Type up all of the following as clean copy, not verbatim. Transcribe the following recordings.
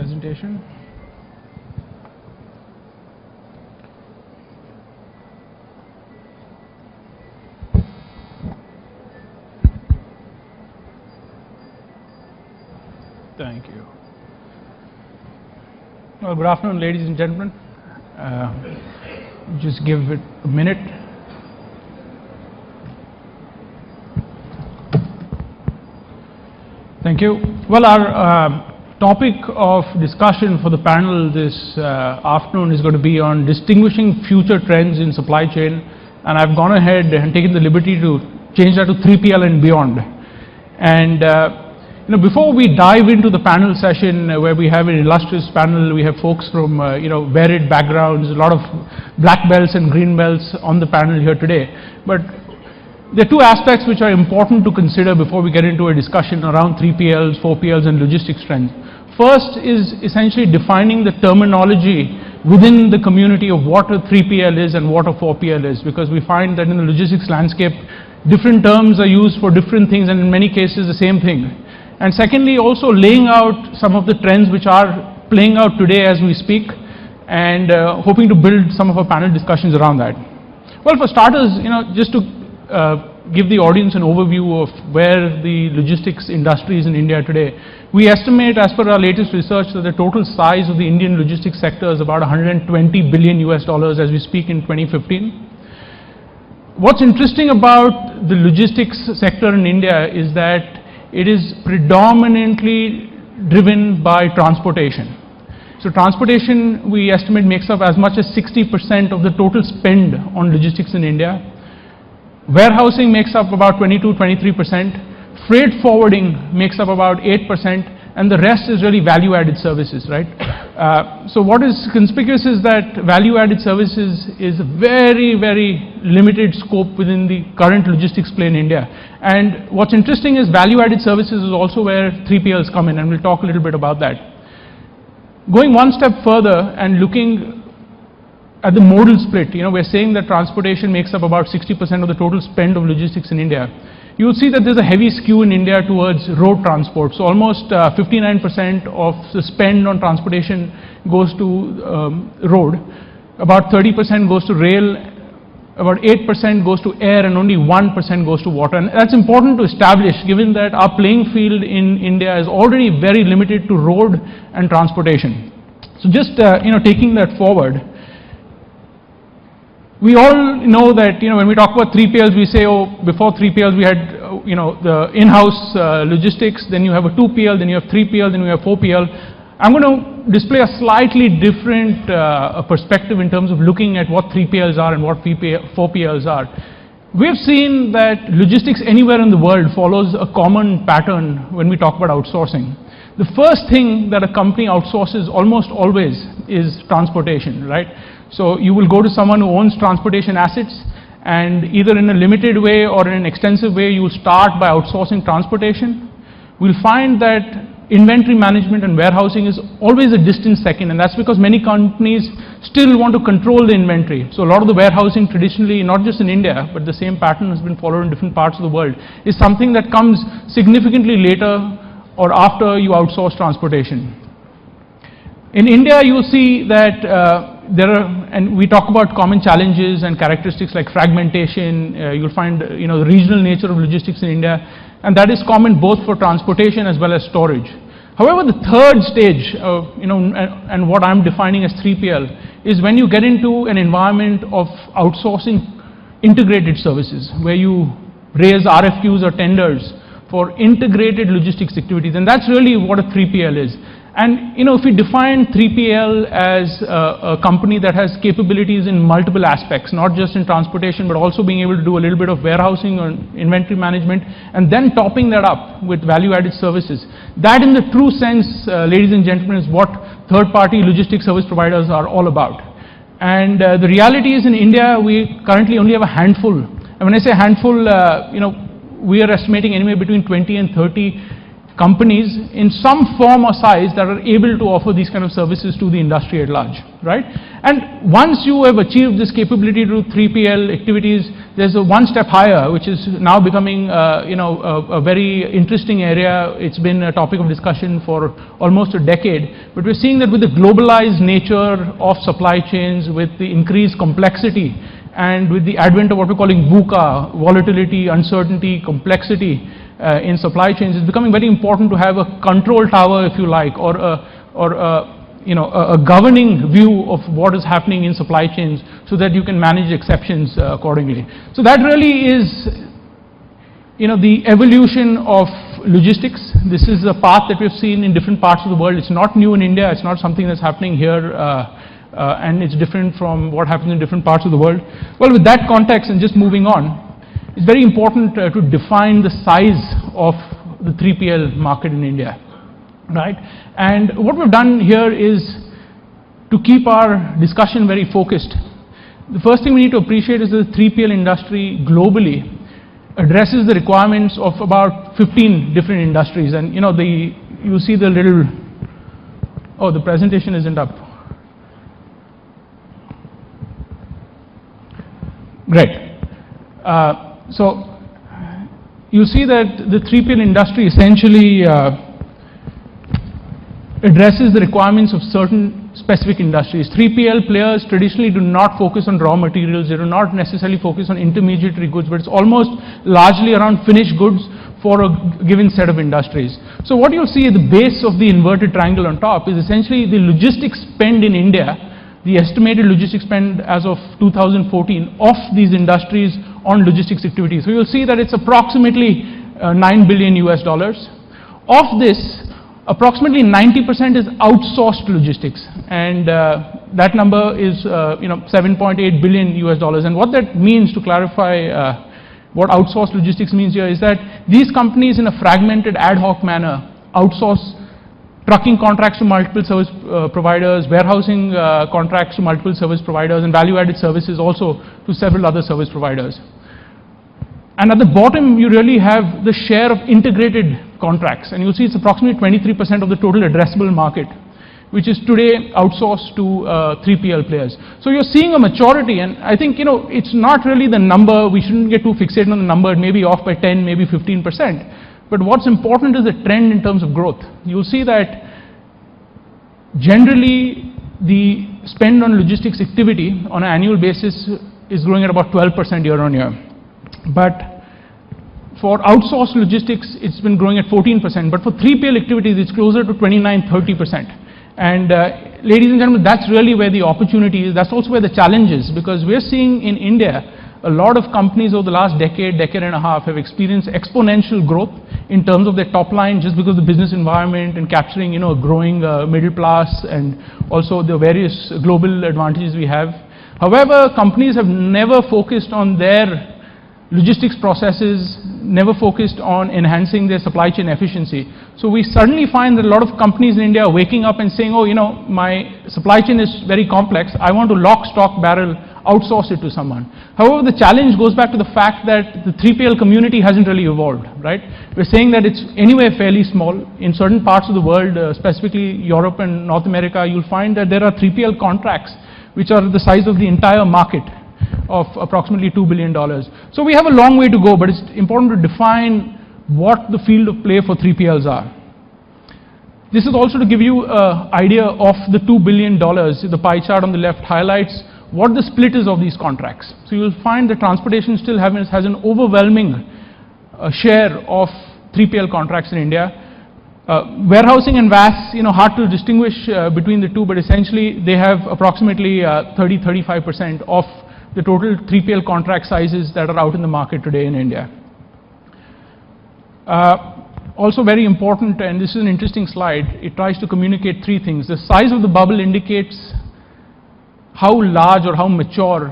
presentation. Thank you. Well, good afternoon, ladies and gentlemen. Just give it a minute. Thank you. Well, our topic of discussion for the panel this afternoon is going to be on distinguishing future trends in supply chain, and I've gone ahead and taken the liberty to change that to 3PL and beyond. And before we dive into the panel session, where we have an illustrious panel, we have folks from varied backgrounds, a lot of black belts and green belts on the panel here today. But there are two aspects which are important to consider before we get into a discussion around 3PLs, 4PLs, and logistics trends. First is essentially defining the terminology within the community of what a 3PL is and what a 4PL is, because we find that in the logistics landscape, different terms are used for different things, and in many cases the same thing. And secondly, also laying out some of the trends which are playing out today as we speak, and hoping to build some of our panel discussions around that. Well, for starters, just to give the audience an overview of where the logistics industry is in India today. We estimate, as per our latest research, that the total size of the Indian logistics sector is about $120 billion as we speak in 2015. What's interesting about the logistics sector in India is that it is predominantly driven by transportation. So transportation, we estimate, makes up as much as 60% of the total spend on logistics in India. Warehousing makes up about 22-23%, freight forwarding makes up about 8%, and the rest is really value-added services, right? So what is conspicuous is that value-added services is a very, very limited scope within the current logistics play in India. And what's interesting is value-added services is also where 3PLs come in, and we'll talk a little bit about that. Going one step further and looking at the modal split, we're saying that transportation makes up about 60% of the total spend of logistics in India. You will see that there's a heavy skew in India towards road transport. So almost 59% of the spend on transportation goes to road, about 30% goes to rail, about 8% goes to air, and only 1% goes to water. And that's important to establish, given that our playing field in India is already very limited to road and transportation. So just taking that forward, we all know that when we talk about 3PLs, we say, oh, before 3PLs we had the in-house logistics, then you have a 2PL, then you have 3PL, then you have 4PL. I'm going to display a slightly different perspective in terms of looking at what 3PLs are and what 4PLs are. We've seen that logistics anywhere in the world follows a common pattern when we talk about outsourcing. The first thing that a company outsources almost always is transportation, right? So you will go to someone who owns transportation assets, and either in a limited way or in an extensive way, you will start by outsourcing transportation. We'll find that inventory management and warehousing is always a distant second, and that's because many companies still want to control the inventory. So a lot of the warehousing traditionally, not just in India, but the same pattern has been followed in different parts of the world, is something that comes significantly later or after you outsource transportation. In India, you will see that and we talk about common challenges and characteristics like fragmentation. You'll find the regional nature of logistics in India, and that is common both for transportation as well as storage. However, the third stage of, and what I'm defining as 3PL is when you get into an environment of outsourcing integrated services, where you raise RFQs or tenders for integrated logistics activities, and that's really what a 3PL is. And if we define 3PL as a company that has capabilities in multiple aspects, not just in transportation, but also being able to do a little bit of warehousing or inventory management, and then topping that up with value-added services. That, in the true sense, ladies and gentlemen, is what third-party logistics service providers are all about. And the reality is, in India, we currently only have a handful. And when I say handful, we are estimating anywhere between 20 and 30 companies in some form or size that are able to offer these kind of services to the industry at large, right? And once you have achieved this capability to 3PL activities, there's a one step higher, which is now becoming, a very interesting area. It's been a topic of discussion for almost a decade, but we're seeing that with the globalized nature of supply chains, with the increased complexity, and with the advent of what we're calling VUCA, volatility, uncertainty, complexity, in supply chains, it's becoming very important to have a control tower, if you like, or a governing view of what is happening in supply chains, so that you can manage exceptions accordingly. So that really is, the evolution of logistics. This is a path that we've seen in different parts of the world. It's not new in India. It's not something that's happening here, and it's different from what happens in different parts of the world. Well, with that context, and just moving on, it's very important to define the size of the 3PL market in India, right? And what we've done here is to keep our discussion very focused. The first thing we need to appreciate is that the 3PL industry globally addresses the requirements of about 15 different industries. And you see the little, oh, the presentation isn't up. Great. So you see that the 3PL industry essentially addresses the requirements of certain specific industries. 3PL players traditionally do not focus on raw materials. They do not necessarily focus on intermediary goods, but it's almost largely around finished goods for a given set of industries. So what you'll see at the base of the inverted triangle on top is essentially the logistics spend in India, the estimated logistics spend as of 2014 of these industries on logistics activities. So you'll see that it's approximately $9 billion US. Of this, approximately 90% is outsourced logistics, and that number is $7.8 billion US. And what that means, to clarify what outsourced logistics means here, is that these companies in a fragmented ad hoc manner outsource trucking contracts to multiple service providers, warehousing contracts to multiple service providers, and value-added services also to several other service providers. And at the bottom, you really have the share of integrated contracts, and you'll see it's approximately 23% of the total addressable market, which is today outsourced to 3PL players. So you're seeing a maturity, and I think, it's not really the number. We shouldn't get too fixated on the number. It may be off by 10, maybe 15%. But what's important is the trend in terms of growth. You'll see that generally the spend on logistics activity on an annual basis is growing at about 12% year on year. But for outsourced logistics, it's been growing at 14%. But for 3PL activities, it's closer to 29-30%. And ladies and gentlemen, that's really where the opportunity is. That's also where the challenge is, because we're seeing in India a lot of companies over the last decade and a half have experienced exponential growth in terms of their top line, just because of the business environment and capturing, a growing middle class, and also the various global advantages we have. However, companies have never focused on their logistics processes, never focused on enhancing their supply chain efficiency. So we suddenly find that a lot of companies in India are waking up and saying, oh, my supply chain is very complex. I want to lock, stock, barrel, outsource it to someone. However, the challenge goes back to the fact that the 3PL community hasn't really evolved, right? We're saying that it's anyway fairly small. In certain parts of the world, specifically Europe and North America, you'll find that there are 3PL contracts which are the size of the entire market of approximately $2 billion. So we have a long way to go, but it's important to define what the field of play for 3PLs are. This is also to give you an idea of the $2 billion. The pie chart on the left highlights what the split is of these contracts. So you'll find that transportation still has an overwhelming share of 3PL contracts in India. Warehousing and VAS, hard to distinguish between the two, but essentially they have approximately 30-35% of the total 3PL contract sizes that are out in the market today in India. Also very important, and this is an interesting slide, it tries to communicate three things. The size of the bubble indicates how large or how mature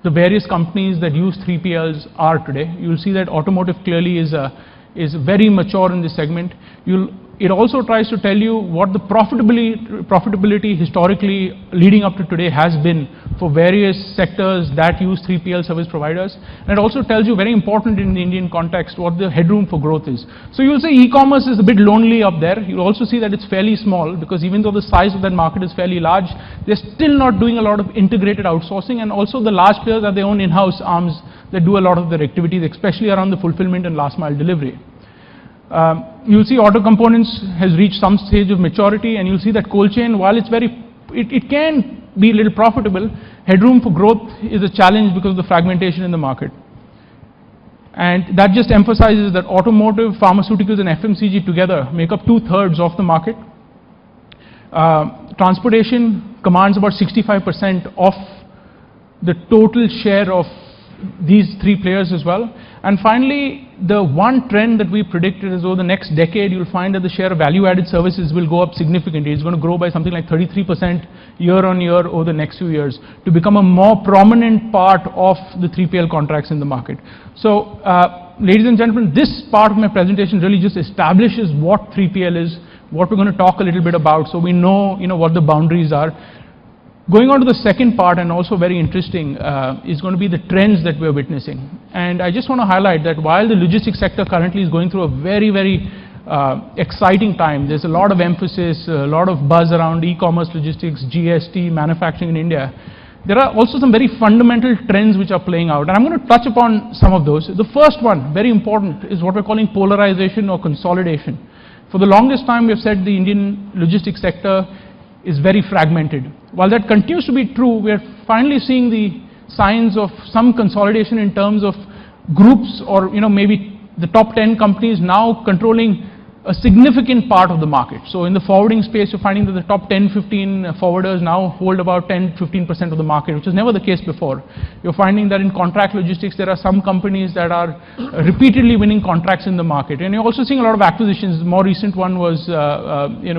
the various companies that use 3PLs are today. You'll see that automotive clearly is very mature in this segment. You'll it also tries to tell you what the profitability historically leading up to today has been for various sectors that use 3PL service providers. And it also tells you, very important in the Indian context, what the headroom for growth is. So you'll say e-commerce is a bit lonely up there. You'll also see that it's fairly small, because even though the size of that market is fairly large, they're still not doing a lot of integrated outsourcing, and also the large players have their own in-house arms that do a lot of their activities, especially around the fulfillment and last mile delivery. You'll see auto components has reached some stage of maturity, and you'll see that cold chain, while it's it can be a little profitable, headroom for growth is a challenge because of the fragmentation in the market. And that just emphasizes that automotive, pharmaceuticals and FMCG together make up 2/3 of the market. Transportation commands about 65% of the total share of these three players as well. And finally, the one trend that we predicted is over the next decade, you'll find that the share of value-added services will go up significantly. It's going to grow by something like 33% year on year over the next few years to become a more prominent part of the 3PL contracts in the market. So, ladies and gentlemen, this part of my presentation really just establishes what 3PL is, what we're going to talk a little bit about, so we know, what the boundaries are. Going on to the second part, and also very interesting, is going to be the trends that we're witnessing. And I just want to highlight that while the logistics sector currently is going through a very, very exciting time, there's a lot of emphasis, a lot of buzz around e-commerce logistics, GST, manufacturing in India. There are also some very fundamental trends which are playing out, and I'm going to touch upon some of those. The first one, very important, is what we're calling polarization or consolidation. For the longest time, we've said the Indian logistics sector is very fragmented. While that continues to be true, we are finally seeing the signs of some consolidation in terms of groups, or maybe the top 10 companies now controlling a significant part of the market. So in the forwarding space, you're finding that the top 10, 15 forwarders now hold about 10, 15% of the market, which was never the case before. You're finding that in contract logistics, there are some companies that are repeatedly winning contracts in the market. And you're also seeing a lot of acquisitions. The more recent one was,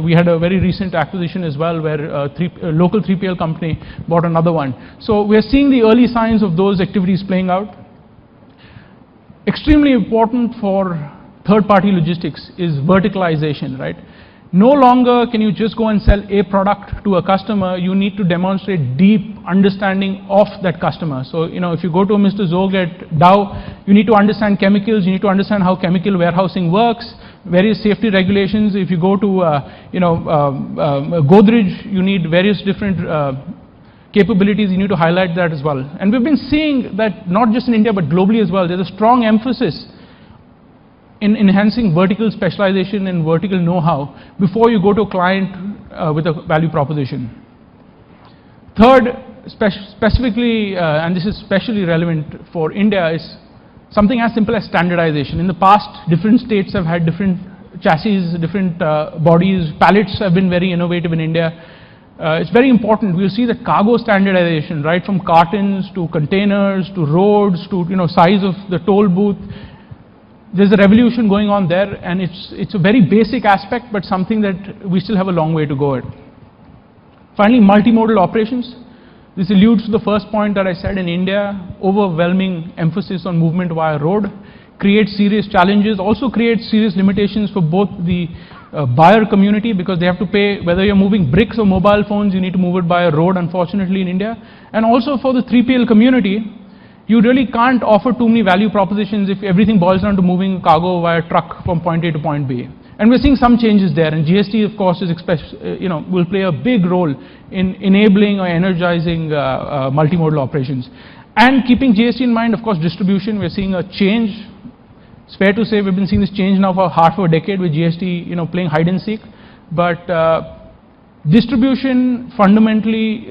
we had a very recent acquisition as well, where a local 3PL company bought another one. So we're seeing the early signs of those activities playing out. Extremely important for third-party logistics is verticalization, right? No longer can you just go and sell a product to a customer. You need to demonstrate deep understanding of that customer. So, if you go to Mr. Zog at Dow, you need to understand chemicals, you need to understand how chemical warehousing works, various safety regulations. If you go to, Godrej, you need various different capabilities, you need to highlight that as well. And we've been seeing that not just in India, but globally as well. There's a strong emphasis in enhancing vertical specialization and vertical know-how before you go to a client with a value proposition. Third, specifically, and this is especially relevant for India, is something as simple as standardization. In the past, different states have had different chassis, different bodies. Pallets have been very innovative in India. It's very important. We'll see that cargo standardization, right from cartons to containers to roads to size of the toll booth. There's a revolution going on there, and it's a very basic aspect, but something that we still have a long way to go at. Finally, multimodal operations. This alludes to the first point that I said. In India, overwhelming emphasis on movement via road creates serious challenges, also creates serious limitations for both the buyer community, because they have to pay, whether you're moving bricks or mobile phones, you need to move it by a road, unfortunately, in India. And also for the 3PL community, you really can't offer too many value propositions if everything boils down to moving cargo via truck from point A to point B. And we're seeing some changes there, and GST, of course, is will play a big role in enabling or energizing multimodal operations. And keeping GST in mind, of course, distribution, we're seeing a change. It's fair to say we've been seeing this change now for half a decade with GST, playing hide and seek. But distribution fundamentally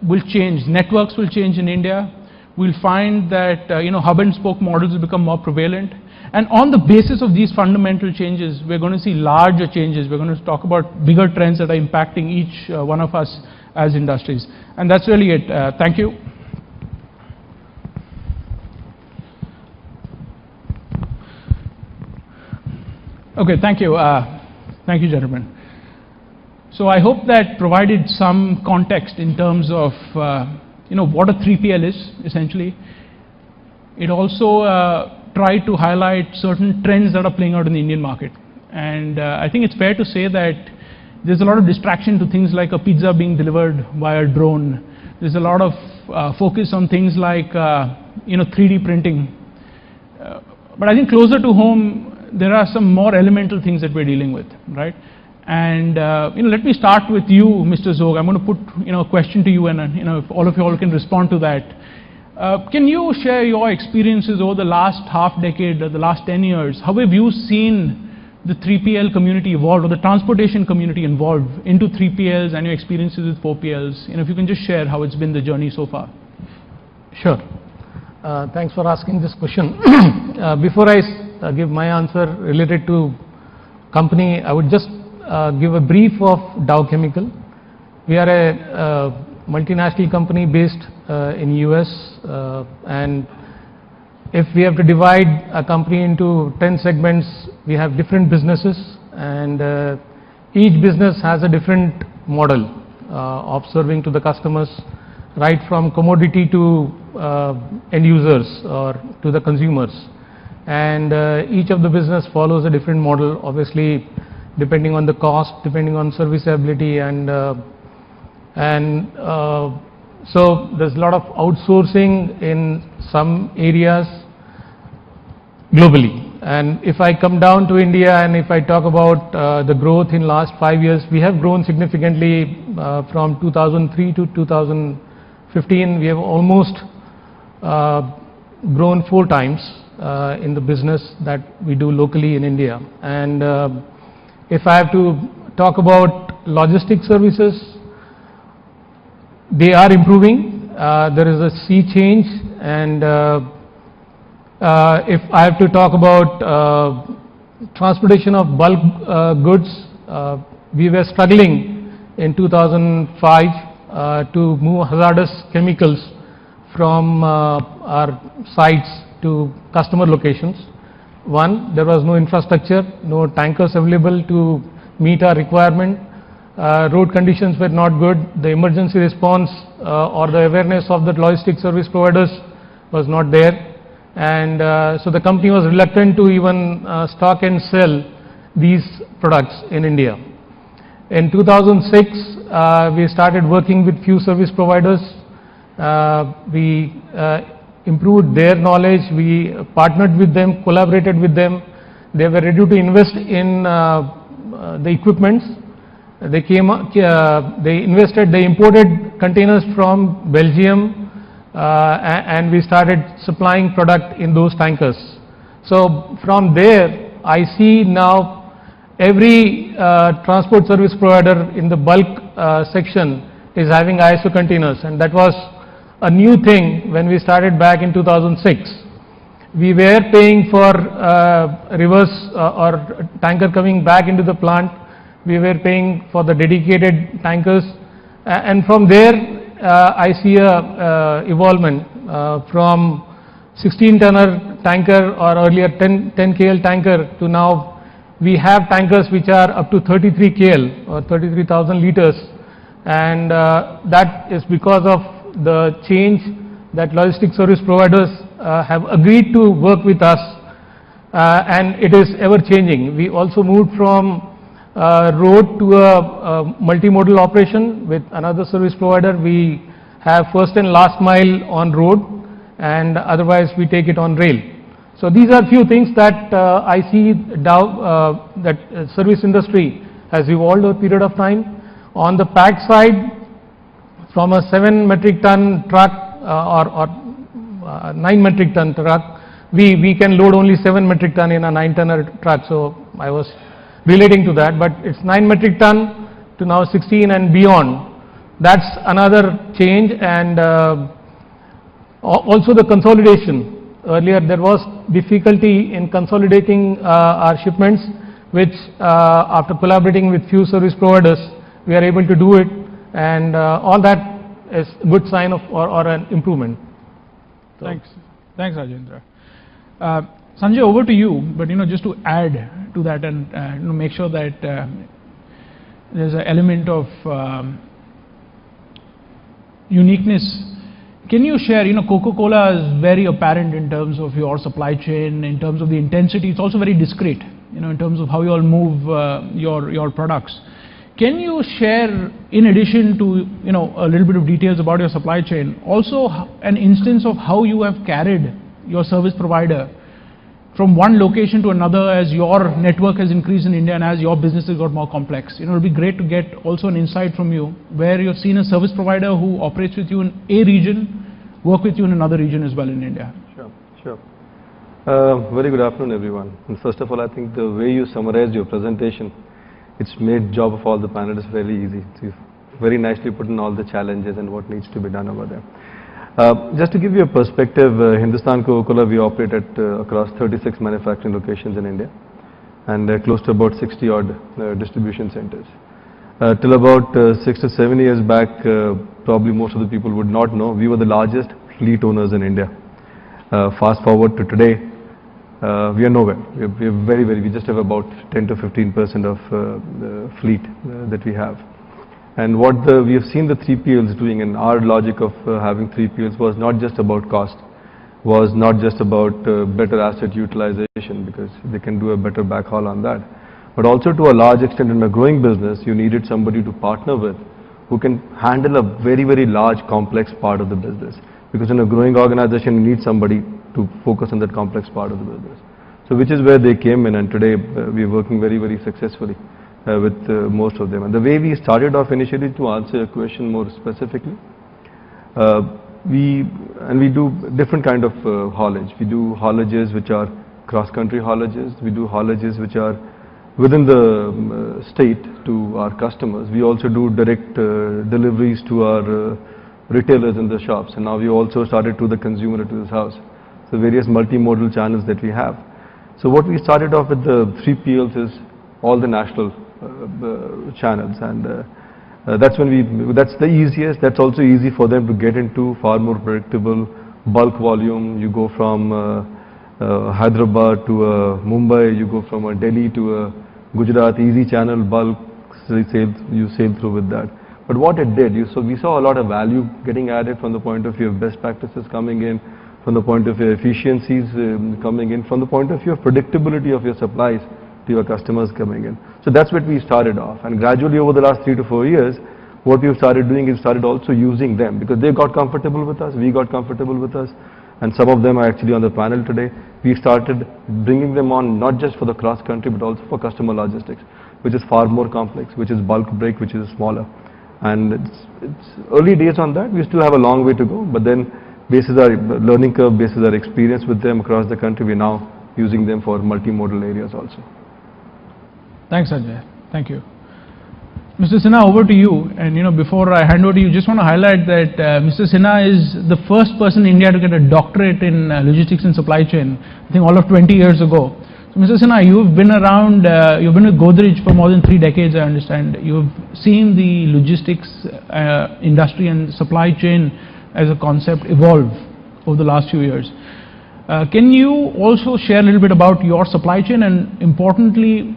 will change. Networks will change in India. We'll find that hub and spoke models will become more prevalent. And on the basis of these fundamental changes, we're going to see larger changes. We're going to talk about bigger trends that are impacting each one of us as industries. And that's really it. Thank you. Okay, thank you. Thank you, gentlemen. So I hope that provided some context in terms of what a 3PL is, essentially. It also tried to highlight certain trends that are playing out in the Indian market. And I think it's fair to say that there's a lot of distraction to things like a pizza being delivered by a drone. There's a lot of focus on things like 3D printing. But I think closer to home, there are some more elemental things that we're dealing with, right? And let me start with you, Mr. Zog. I'm going to put a question to you, and if all of you all can respond to that. Can you share your experiences over the last half decade or the last 10 years? How have you seen the 3PL community evolve, or the transportation community evolve into 3PLs, and your experiences with 4PLs? If you can just share how it's been the journey so far. Sure. Thanks for asking this question. Before I give my answer related to company, I would just give a brief of Dow Chemical. We are a multinational company based in US, and if we have to divide a company into 10 segments, we have different businesses, and each business has a different model of serving to the customers, right from commodity to end users or to the consumers. And each of the business follows a different model, obviously depending on the cost, depending on serviceability, and so there's a lot of outsourcing in some areas globally. And if I come down to India, and if I talk about the growth in last 5 years, we have grown significantly from 2003 to 2015. We have almost grown 4 times in the business that we do locally in India. And if I have to talk about logistic services, they are improving. There is a sea change, and if I have to talk about transportation of bulk goods, we were struggling in 2005 to move hazardous chemicals from our sites to customer locations. One, there was no infrastructure, no tankers available to meet our requirement. Road conditions were not good. The emergency response or the awareness of the logistic service providers was not there, and so the company was reluctant to even stock and sell these products in India. In 2006, we started working with few service providers. We improved their knowledge. We partnered with them, collaborated with them. They were ready to invest in the equipments. They invested, they imported containers from Belgium, and we started supplying product in those tankers. So from there, I see now every transport service provider in the bulk section is having ISO containers, and that was a new thing when we started back in 2006. We were paying for reverse or tanker coming back into the plant. We were paying for the dedicated tankers, and from there I see a evolvement from 16-tonner tanker, or earlier 10 KL tanker, to now we have tankers which are up to 33 KL or 33,000 liters, and that is because of the change that logistic service providers have agreed to work with us, and it is ever changing. We also moved from road to a multimodal operation with another service provider. We have first and last mile on road, and otherwise we take it on rail. So these are few things that I see that service industry has evolved over a period of time. On the pack side, from a 7 metric ton truck or 9 metric ton truck, we can load only 7 metric ton in a 9-tonner truck. So I was relating to that, but it's 9 metric ton to now 16 and beyond. That's another change. And also the consolidation. Earlier there was difficulty in consolidating our shipments, which after collaborating with few service providers, we are able to do it, and all that is a good sign of or an improvement. So. Thanks Rajendra. Sanjay, over to you, but just to add to that and make sure that there's an element of uniqueness. Can you share, Coca-Cola is very apparent in terms of your supply chain, in terms of the intensity. It's also very discreet, in terms of how you all move your products. Can you share, in addition to a little bit of details about your supply chain, also an instance of how you have carried your service provider from one location to another as your network has increased in India and as your business has got more complex? It would be great to get also an insight from you where you have seen a service provider who operates with you in a region work with you in another region as well in India. Sure. Very good afternoon, everyone. And first of all, I think the way you summarized your presentation, it's made job of all the panelists very easy. You've very nicely put in all the challenges and what needs to be done over there. Just to give you a perspective, Hindustan Coca-Cola, we operate at across 36 manufacturing locations in India and close to about 60 odd distribution centers. Till about 6 to 7 years back, probably most of the people would not know, we were the largest fleet owners in India. Fast forward to today, we are nowhere. We just have about 10 to 15% of the fleet that we have. And what we have seen the 3PLs doing, and our logic of having 3PLs was not just about cost, was not just about better asset utilization, because they can do a better backhaul on that, but also to a large extent in a growing business, you needed somebody to partner with who can handle a very, very large complex part of the business. Because in a growing organization, you need somebody to focus on that complex part of the business. So which is where they came in, and today we are working very, very successfully with most of them. And the way we started off initially, to answer your question more specifically, we do different kind of haulage. We do haulages which are cross-country haulages. We do haulages which are within the state to our customers. We also do direct deliveries to our retailers in the shops, and now we also started to the consumer to his house. So various multimodal channels that we have. So what we started off with the 3PLs is all the national channels, and that's the easiest. That's also easy for them to get into, far more predictable bulk volume. You go from Hyderabad to Mumbai, you go from Delhi to Gujarat, easy channel, bulk you sail through with that. But what it did, we saw a lot of value getting added from the point of view of best practices coming in, from the point of view of efficiencies coming in, from the point of view of predictability of your supplies to your customers coming in. So that's what we started off, and gradually over the last 3 to 4 years, what we've started doing is started also using them, because they got comfortable with us, we got comfortable with us, and some of them are actually on the panel today. We started bringing them on not just for the cross country but also for customer logistics, which is far more complex, which is bulk break, which is smaller. And it's early days on that. We still have a long way to go, but then basis our learning curve, basis our experience with them across the country, we're now using them for multimodal areas also. Thanks, Ajay. Thank you. Mr. Sinha, over to you. And before I hand over to you, just want to highlight that Mr. Sinha is the first person in India to get a doctorate in logistics and supply chain, I think all of 20 years ago. So Mr. Sinha, you've been around, you've been with Godrej for more than 3 decades, I understand. You've seen the logistics industry and supply chain as a concept evolve over the last few years. Can you also share a little bit about your supply chain and, importantly,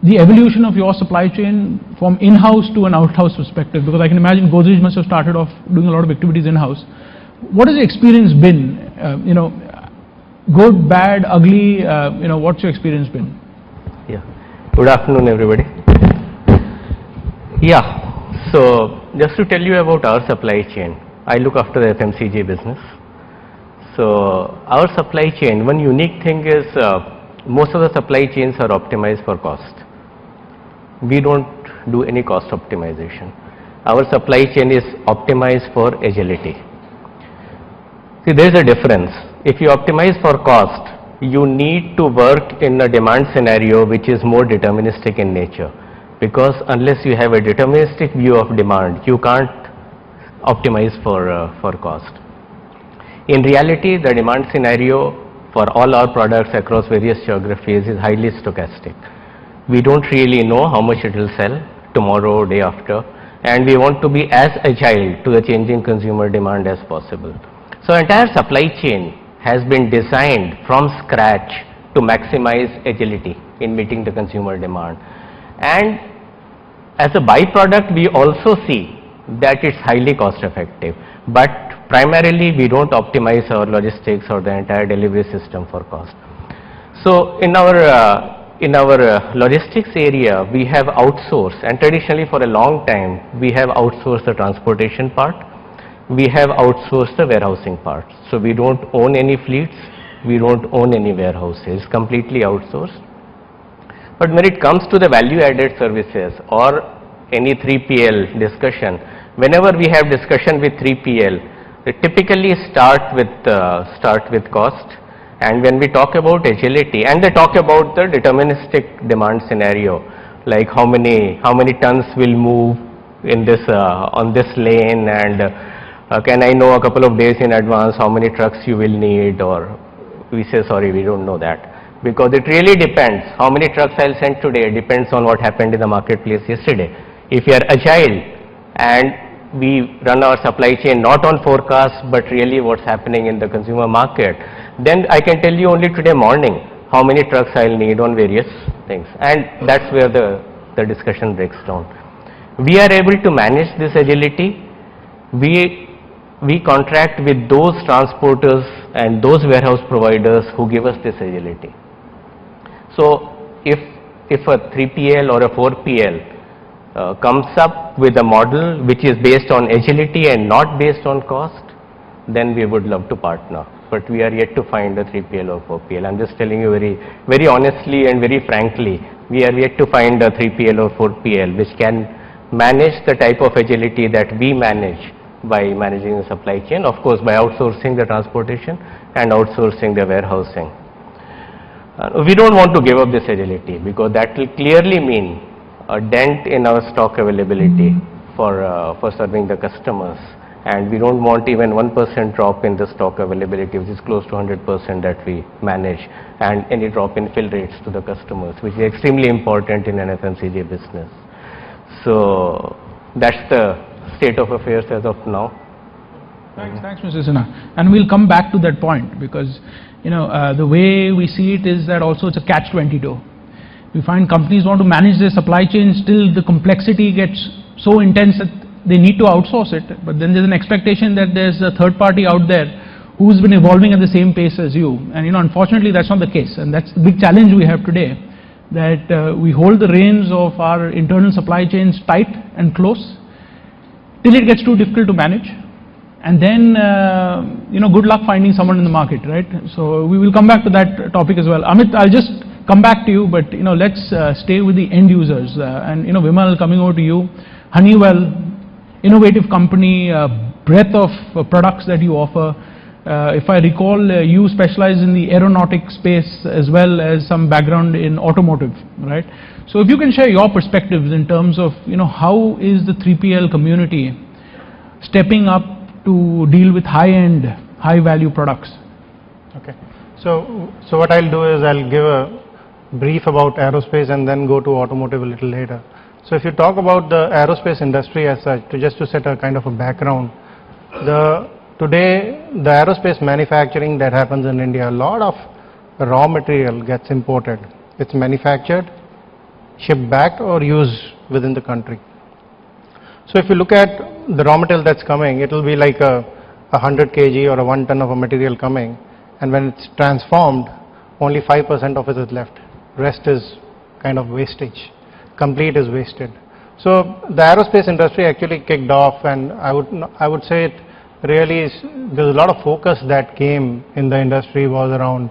the evolution of your supply chain from in-house to an out-house perspective? Because I can imagine Godrej must have started off doing a lot of activities in-house. What has the experience been? Good, bad, ugly, what's your experience been? Yeah. Good afternoon, everybody. Yeah. So just to tell you about our supply chain, I look after the FMCG business. So our supply chain, one unique thing is most of the supply chains are optimized for cost. We don't do any cost optimization. Our supply chain is optimized for agility. See, there is a difference. If you optimize for cost, you need to work in a demand scenario which is more deterministic in nature, because unless you have a deterministic view of demand, you can't optimize for cost. In reality, the demand scenario for all our products across various geographies is highly stochastic. We don't really know how much it will sell tomorrow or day after, and we want to be as agile to the changing consumer demand as possible. So entire supply chain has been designed from scratch to maximize agility in meeting the consumer demand. And as a byproduct, we also see that it's highly cost effective, but primarily we don't optimize our logistics or the entire delivery system for cost. So in our in our logistics area, we have outsourced, and traditionally for a long time, we have outsourced the transportation part. We have outsourced the warehousing part. So we don't own any fleets, we don't own any warehouses, completely outsourced. But when it comes to the value-added services or any 3PL discussion, whenever we have discussion with 3PL, they typically start with cost. And when we talk about agility, and they talk about the deterministic demand scenario, like how many tons will move in this on this lane, and can I know a couple of days in advance how many trucks you will need, or we say sorry, we don't know that, because it really depends. How many trucks I'll send today depends on what happened in the marketplace yesterday. If we are agile and we run our supply chain not on forecast but really what's happening in the consumer market, then I can tell you only today morning how many trucks I'll need on various things, and that's where the discussion breaks down. We are able to manage this agility. We contract with those transporters and those warehouse providers who give us this agility. So if a 3PL or a 4PL comes up with a model which is based on agility and not based on cost, then we would love to partner. But we are yet to find a 3PL or 4PL. I'm just telling you very honestly and very frankly, we are yet to find a 3PL or 4PL which can manage the type of agility that we manage by managing the supply chain, of course by outsourcing the transportation and outsourcing the warehousing. We don't want to give up this agility, because that will clearly mean a dent in our stock availability for serving the customers, and we don't want even 1% drop in the stock availability, which is close to 100% that we manage, and any drop in fill rates to the customers, which is extremely important in an FMCG business. So that's the state of affairs as of now. Thanks, Mr. Sinha. And we'll come back to that point, because the way we see it is that also it's a catch-22. We find companies want to manage their supply chain, still the complexity gets so intense that they need to outsource it, but then there's an expectation that there's a third party out there who's been evolving at the same pace as you, and unfortunately that's not the case, and that's the big challenge we have today, that we hold the reins of our internal supply chains tight and close till it gets too difficult to manage, and then good luck finding someone in the market, right? So we will come back to that topic as well. Amit, I'll just come back to you, but let's stay with the end users, and Vimal, coming over to you. Honeywell, innovative company, breadth of products that you offer. If I recall, you specialize in the aeronautic space as well as some background in automotive, right? So if you can share your perspectives in terms of how is the 3PL community stepping up to deal with high-end, high-value products? Okay, so what I'll do is I'll give a brief about aerospace and then go to automotive a little later. So if you talk about the aerospace industry as such, just to set a kind of a background, today the aerospace manufacturing that happens in India, a lot of raw material gets imported. It's manufactured, shipped back, or used within the country. So if you look at the raw material that's coming, it will be like a 100 kg or a 1 ton of a material coming, and when it's transformed, only 5% of it is left. Rest is kind of wastage. Complete is wasted. So the aerospace industry actually kicked off, and I would say it really is, there's a lot of focus that came in the industry was around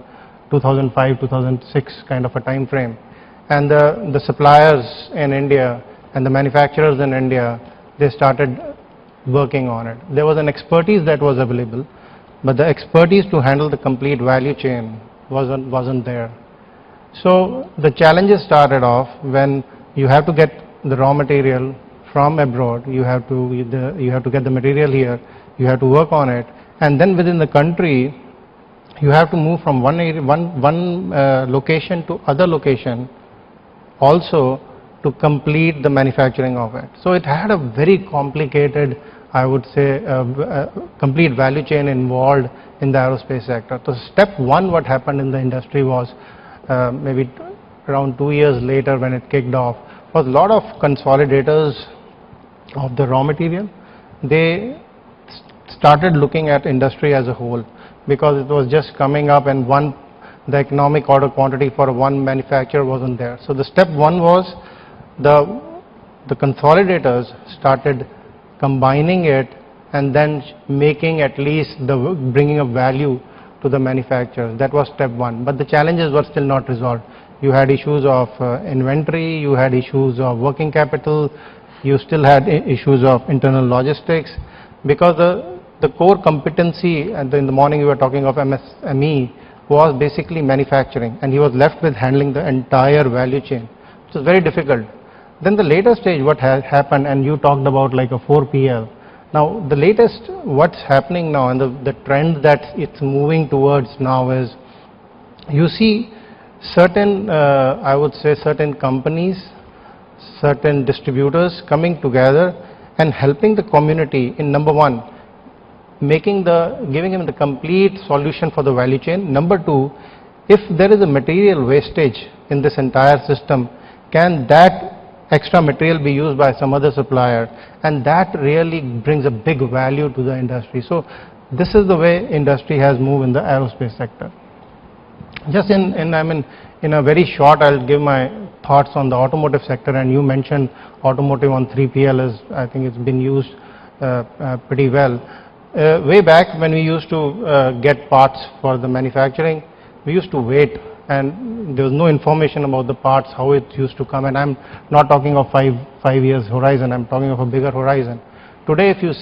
2005, 2006 kind of a time frame, and the suppliers in India and the manufacturers in India, they started working on it. There was an expertise that was available, but the expertise to handle the complete value chain wasn't there. So the challenges started off when you have to get the raw material from abroad, you have to get the material here, you have to work on it, and then within the country you have to move from one location to other location also to complete the manufacturing of it. So it had a very complicated, I would say, complete value chain involved in the aerospace sector. So step one, what happened in the industry was maybe around 2 years later when it kicked off, was a lot of consolidators of the raw material. They started looking at industry as a whole, because it was just coming up and one the economic order quantity for one manufacturer wasn't there. So the step one was the consolidators started combining it and then making at least bringing a value to the manufacturers. That was step one. But the challenges were still not resolved. You had issues of inventory, you had issues of working capital, you still had issues of internal logistics, because the core competency, and in the morning we were talking of MSME, was basically manufacturing, and he was left with handling the entire value chain, which is very difficult. Then the later stage, what has happened, and you talked about like a 4PL. Now the latest, what's happening now, and the trend that it's moving towards now is, you see certain, I would say certain companies, certain distributors coming together and helping the community in, number one, giving him the complete solution for the value chain. Number two, if there is a material wastage in this entire system, can that extra material be used by some other supplier? And that really brings a big value to the industry. So this is the way industry has moved in the aerospace sector. Just in a very short, I'll give my thoughts on the automotive sector, and you mentioned automotive on 3PL I think it's been used pretty well. Way back when we used to get parts for the manufacturing, we used to wait, and there was no information about the parts, how it used to come, and I'm not talking of five years horizon, I'm talking of a bigger horizon. Today if you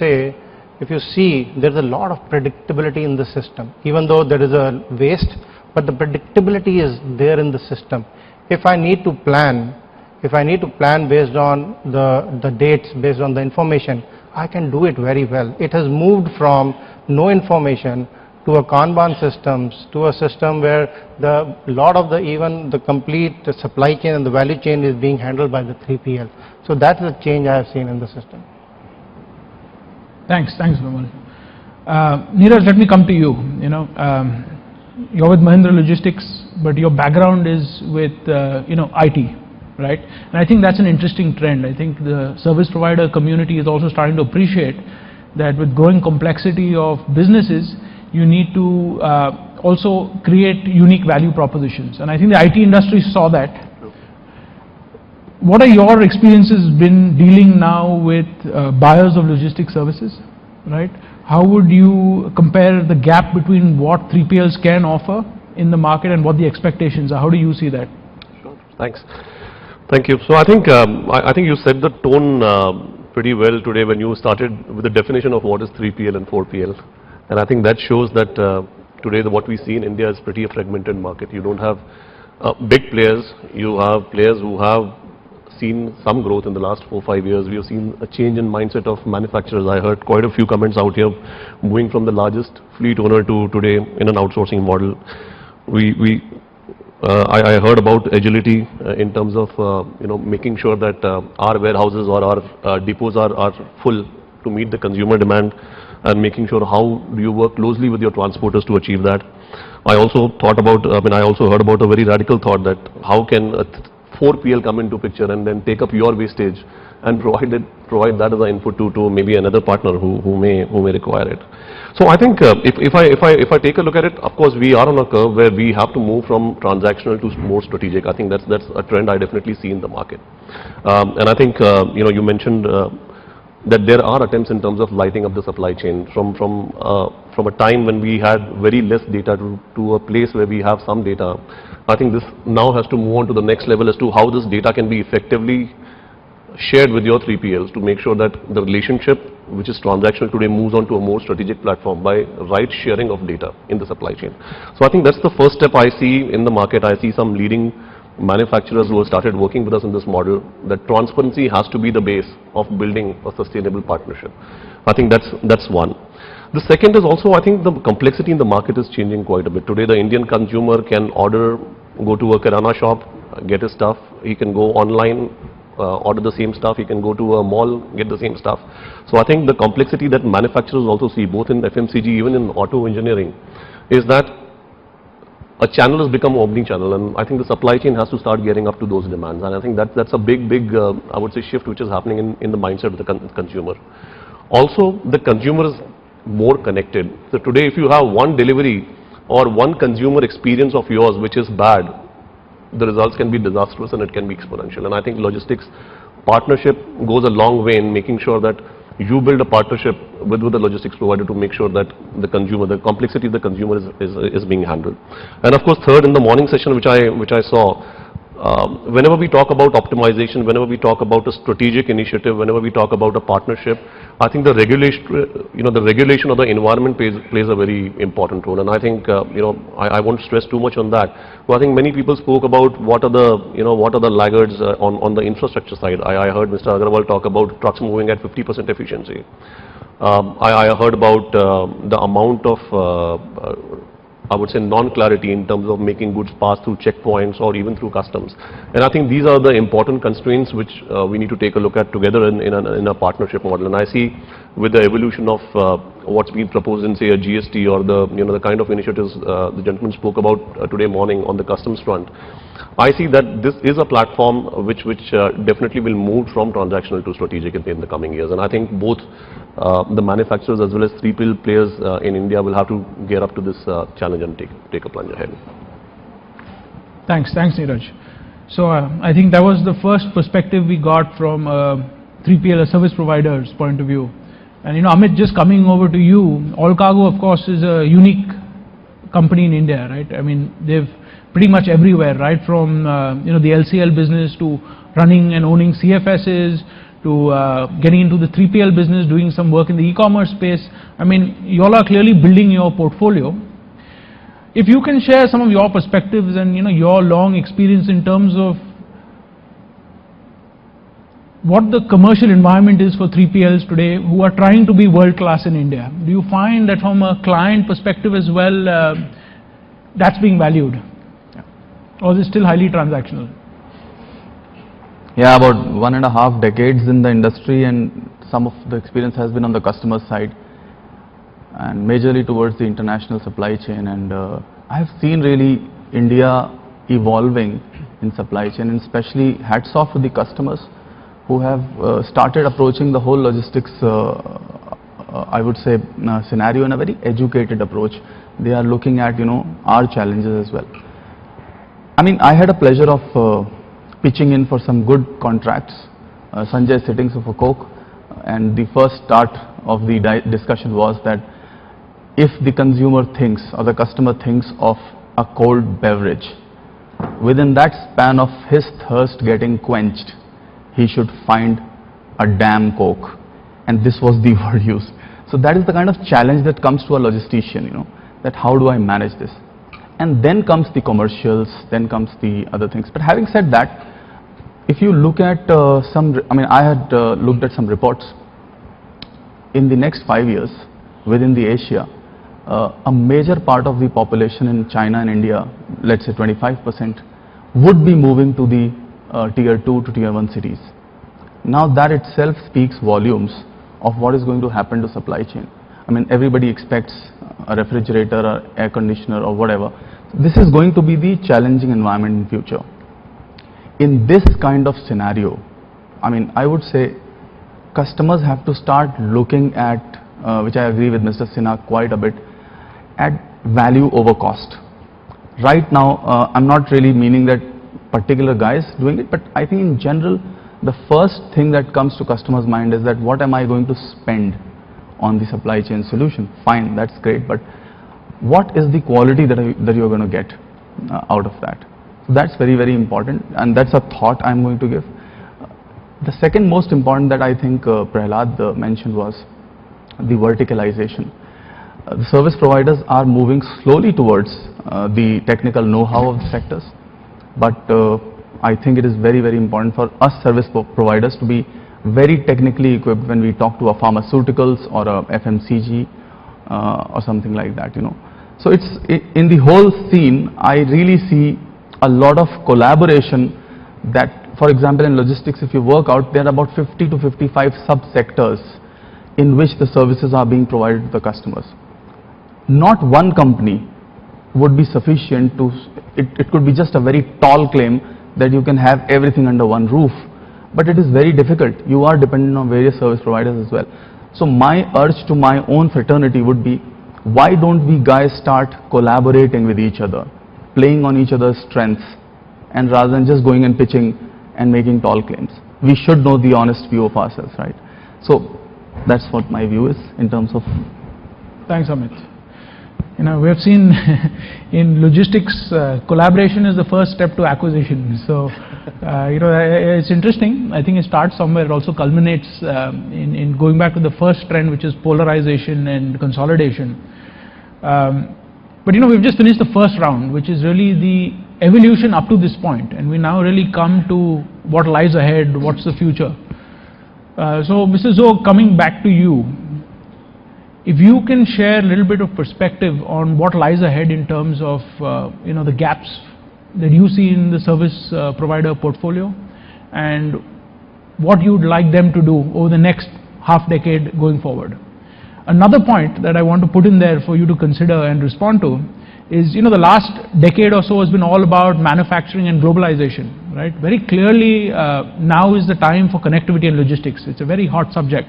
see, there's a lot of predictability in the system, even though there is a waste, but the predictability is there in the system. If I need to plan based on the dates, based on the information, I can do it very well. It has moved from no information to a Kanban systems, to a system where even the complete supply chain and the value chain is being handled by the 3PL. So that's the change I have seen in the system. Thanks, Vimal. Neeraj, let me come to you. You're with Mahindra Logistics, but your background is with IT, right? And I think that's an interesting trend. I think the service provider community is also starting to appreciate that with growing complexity of businesses, you need to also create unique value propositions. And I think the IT industry saw that. What are your experiences been dealing now with buyers of logistics services, right? How would you compare the gap between what 3PLs can offer in the market and what the expectations are? How do you see that? Sure. Thanks. Thank you. So I think you set the tone pretty well today when you started with the definition of what is 3PL and 4PL. And I think that shows that today what we see in India is pretty a fragmented market. You don't have big players. You have players who have seen some growth in the last 4-5 years. We have seen a change in mindset of manufacturers. I heard quite a few comments out here moving from the largest fleet owner to today in an outsourcing model. I heard about agility in terms of making sure that our warehouses or our depots are full to meet the consumer demand, and making sure how do you work closely with your transporters to achieve that. I also thought about, I also heard about a very radical thought that how can a 4PL come into picture and then take up your wastage and provide that as an input to maybe another partner who may require it. So I think if I take a look at it, of course we are on a curve where we have to move from transactional to more strategic. I think that's a trend I definitely see in the market. And I think you mentioned that there are attempts in terms of lighting up the supply chain from a time when we had very less data to a place where we have some data. I think this now has to move on to the next level as to how this data can be effectively shared with your 3PLs to make sure that the relationship, which is transactional today, moves on to a more strategic platform by right sharing of data in the supply chain. So I think that's the first step I see in the market. I see some leading manufacturers who have started working with us in this model, that transparency has to be the base of building a sustainable partnership. I think that's one. The second is also, I think the complexity in the market is changing quite a bit. Today the Indian consumer can go to a kirana shop, get his stuff. He can go online, order the same stuff. He can go to a mall, get the same stuff. So I think the complexity that manufacturers also see, both in FMCG, even in auto engineering, is that a channel has become omni-channel, and I think the supply chain has to start getting up to those demands. And I think that's a big I would say shift which is happening in the mindset of the consumer. Also, the consumer is more connected. So today if you have one delivery or one consumer experience of yours which is bad, the results can be disastrous and it can be exponential. And I think logistics partnership goes a long way in making sure that you build a partnership with the logistics provider to make sure that the consumer, the complexity of the consumer is being handled. And of course, third, in the morning session which I saw, whenever we talk about optimization, whenever we talk about a strategic initiative, whenever we talk about a partnership, I think the regulation, the regulation of the environment plays a very important role. And I think, I won't stress too much on that. But I think many people spoke about what are the laggards on the infrastructure side. I heard Mr. Agarwal talk about trucks moving at 50% efficiency. I heard about the amount of I would say non-clarity in terms of making goods pass through checkpoints or even through customs. And I think these are the important constraints which we need to take a look at together in a partnership model. And I see with the evolution of what's been proposed in say a GST or the kind of initiatives the gentleman spoke about today morning on the customs front, I see that this is a platform which definitely will move from transactional to strategic in the coming years. And I think both the manufacturers as well as 3PL players in India will have to gear up to this challenge and take a plunge ahead. Thanks, Neeraj. So I think that was the first perspective we got from 3PL, a service provider's point of view. And Amit, just coming over to you, All Cargo of course is a unique company in India, right? I mean, they've pretty much everywhere, right from the LCL business to running and owning CFSs to getting into the 3PL business, doing some work in the e-commerce space. I mean, you all are clearly building your portfolio. If you can share some of your perspectives and your long experience in terms of what the commercial environment is for 3PLs today who are trying to be world class in India. Do you find that from a client perspective as well, that's being valued? Or is it still highly transactional? Yeah, about 1.5 decades in the industry, and some of the experience has been on the customer side and majorly towards the international supply chain. And I have seen really India evolving in supply chain, and especially hats off to the customers who have started approaching the whole logistics, I would say, scenario in a very educated approach. They are looking at our challenges as well. I mean, I had a pleasure of pitching in for some good contracts. Sanjay sitting for Coke, and the first start of the discussion was that if the consumer thinks or the customer thinks of a cold beverage, within that span of his thirst getting quenched, he should find a damn Coke. And this was the word used. So that is the kind of challenge that comes to a logistician, that how do I manage this? And then comes the commercials, then comes the other things. But having said that, if you look at I had looked at some reports. In the next 5 years, within the Asia, a major part of the population in China and India, let's say 25%, would be moving to the tier 2 to tier 1 cities. Now that itself speaks volumes of what is going to happen to supply chain. I mean, everybody expects a refrigerator or air conditioner or whatever. This is going to be the challenging environment in future. In this kind of scenario, I mean, I would say customers have to start looking at, which I agree with Mr. Sinha quite a bit, at value over cost. Right now, I'm not really meaning that particular guy is doing it, but I think in general, the first thing that comes to customers' mind is that what am I going to spend on the supply chain solution? Fine, that's great, but what is the quality that you're going to get out of that? So that's very, very important, and that's a thought I'm going to give. The second most important that I think Prahlad mentioned was the verticalization. The service providers are moving slowly towards the technical know-how of the sectors, but I think it is very, very important for us service providers to be very technically equipped when we talk to a pharmaceuticals or a FMCG or something like that, So it's in the whole scene, I really see a lot of collaboration that, for example, in logistics, if you work out, there are about 50 to 55 sub-sectors in which the services are being provided to the customers. Not one company would be sufficient to, it could be just a very tall claim that you can have everything under one roof, but it is very difficult. You are dependent on various service providers as well. So my urge to my own fraternity would be, why don't we guys start collaborating with each other, playing on each other's strengths, and rather than just going and pitching and making tall claims? We should know the honest view of ourselves, right? So that's what my view is in terms of. Thanks, Amit. You know, we have seen in logistics, collaboration is the first step to acquisition. So, you know, it's interesting. I think it starts somewhere. It also culminates in going back to the first trend, which is polarization and consolidation. But you know, we've just finished the first round, which is really the evolution up to this point, and we now really come to what lies ahead, what's the future. So, Mr. Zoe, coming back to you, if you can share a little bit of perspective on what lies ahead in terms of you know, the gaps that you see in the service provider portfolio, and what you'd like them to do over the next half decade going forward. Another point that I want to put in there for you to consider and respond to is, you know, the last decade or so has been all about manufacturing and globalization, right? Very clearly, now is the time for connectivity and logistics. It's a very hot subject.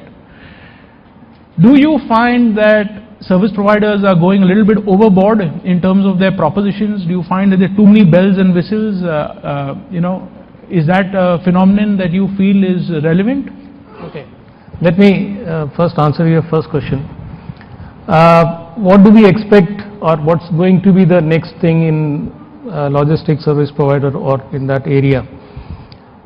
Do you find that service providers are going a little bit overboard in terms of their propositions? Do you find that there are too many bells and whistles? You know, is that a phenomenon that you feel is relevant? Okay. Let me first answer your first question. What do we expect, or what's going to be the next thing in logistics service provider or in that area?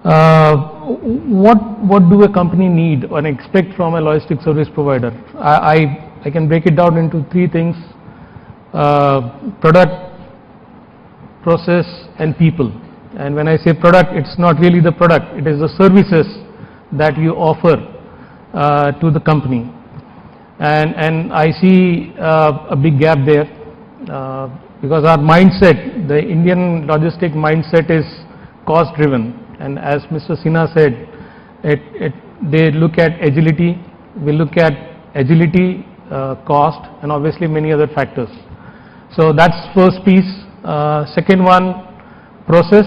What do a company need or expect from a logistics service provider? I can break it down into three things: product, process, and people. And when I say product, it's not really the product, it is the services that you offer to the company. And I see a big gap there because our mindset, the Indian logistic mindset, is cost driven. And as Mr. Sinha said, they look at agility, we look at agility, cost, and obviously many other factors. So that's first piece. Second one, process.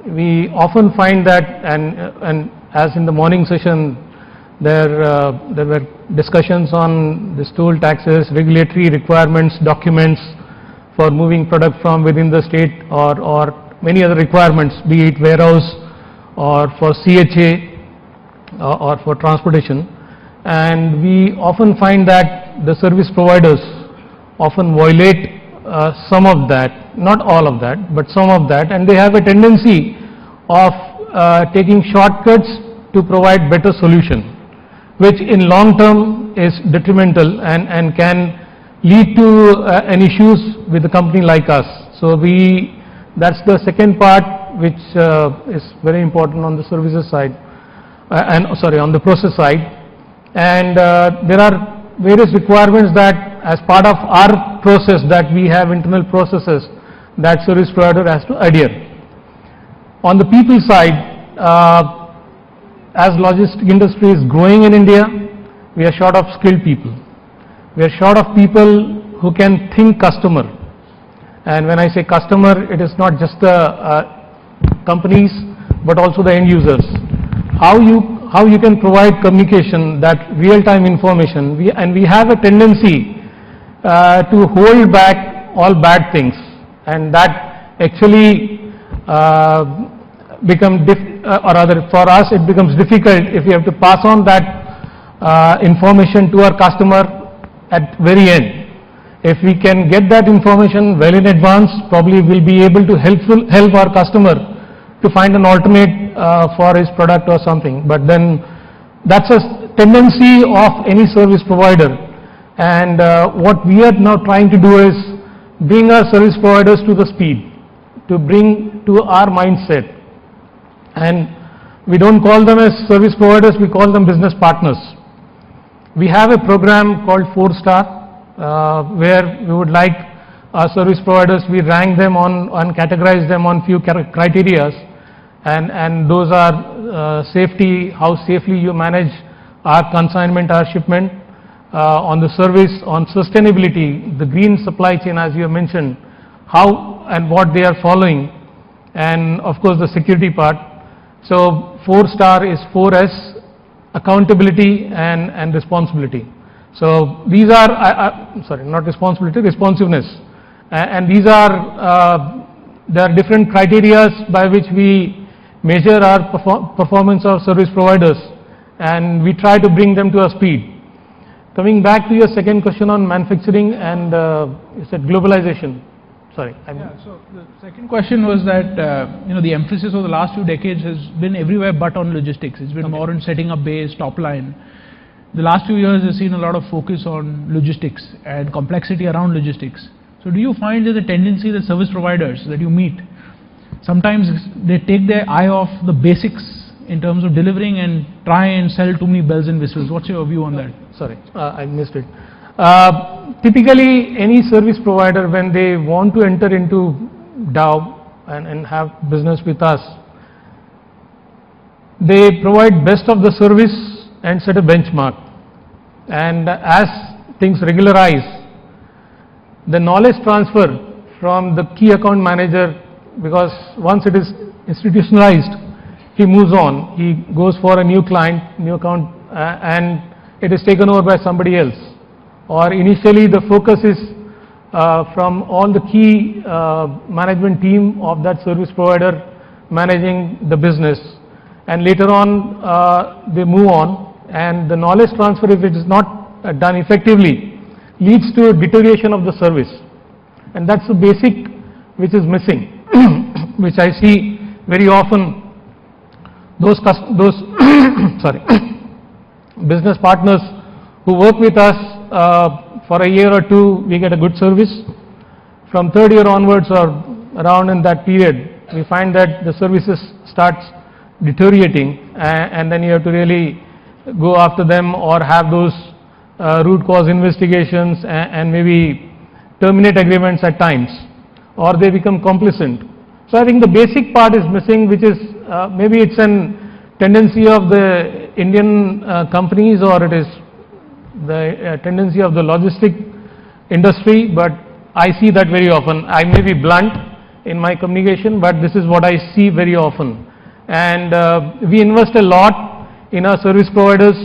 We often find that, and as in the morning session, there were discussions on the toll taxes, regulatory requirements, documents for moving product from within the state, or many other requirements, be it warehouse or for CHA or for transportation. And we often find that the service providers often violate some of that, not all of that, but some of that, and they have a tendency of taking shortcuts to provide better solution, which in long term is detrimental and can lead to an issues with a company like us. So that's the second part, which is very important on the services side, on the process side. And there are various requirements that, as part of our process, that we have internal processes that service provider has to adhere. On the people side, as logistic industry is growing in India, we are short of skilled people. We are short of people who can think customer. And when I say customer, it is not just the companies, but also the end users. How you can provide communication, that real-time information, we have a tendency to hold back all bad things, and that actually or rather for us it becomes difficult if we have to pass on that information to our customer at very end. If we can get that information well in advance, probably we'll be able to help our customer to find an alternate for his product or something. But then that's a tendency of any service provider, and what we are now trying to do is bring our service providers to the speed, to bring to our mindset. And we don't call them as service providers, we call them business partners. We have a program called 4-Star, where we would like our service providers, we rank them on categorize them on few criterias, and those are safety, how safely you manage our consignment, our shipment, on the service, on sustainability, the green supply chain as you have mentioned, how and what they are following, and of course the security part. So 4-Star is 4S, accountability and responsibility. So these are, sorry, not responsibility, responsiveness. And these are, there are different criteria by which we measure our performance of service providers, and we try to bring them to a speed. Coming back to your second question on manufacturing and you said globalization. Sorry. Yeah, so the second question was that, the emphasis of the last few decades has been everywhere but on logistics. It's been more on setting up base, top line. The last few years has seen a lot of focus on logistics and complexity around logistics. So do you find there's a tendency that service providers that you meet, sometimes they take their eye off the basics in terms of delivering and try and sell too many bells and whistles? What's your view on that? Sorry, I missed it. Typically, any service provider, when they want to enter into Dow and have business with us, they provide best of the service and set a benchmark. And as things regularize, the knowledge transfer from the key account manager, because once it is institutionalized, he moves on, he goes for a new client, new account, and it is taken over by somebody else. Or initially the focus is from all the key management team of that service provider managing the business, and later on they move on, and the knowledge transfer, if it is not done effectively, leads to a deterioration of the service. And that's the basic which is missing, which I see very often. Those sorry, business partners who work with us for a year or two, we get a good service. From third year onwards or around in that period, we find that the services starts deteriorating, and then you have to really go after them or have those root cause investigations and maybe terminate agreements at times, or they become complacent. So I think the basic part is missing, which is maybe it's an tendency of the Indian companies, or it is the tendency of the logistic industry, but I see that very often. I may be blunt in my communication, but this is what I see very often. And we invest a lot in our service providers.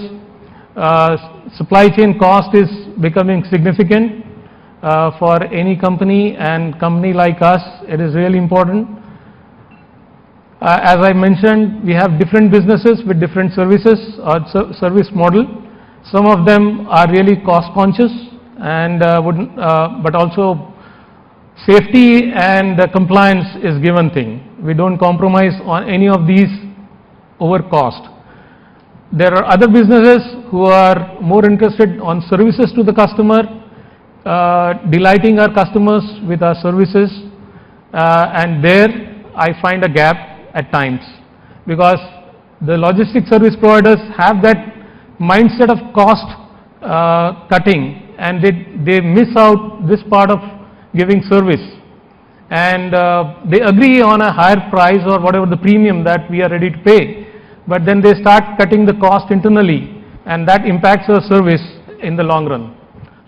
Supply chain cost is becoming significant for any company, and company like us, it is really important. As I mentioned, we have different businesses with different services or service model. Some of them are really cost conscious, and but also safety and compliance is given thing. We don't compromise on any of these over cost. There are other businesses who are more interested on services to the customer, delighting our customers with our services, and there I find a gap at times, because the logistic service providers have that mindset of cost cutting, and they miss out this part of giving service, and they agree on a higher price or whatever the premium that we are ready to pay, but then they start cutting the cost internally, and that impacts our service in the long run.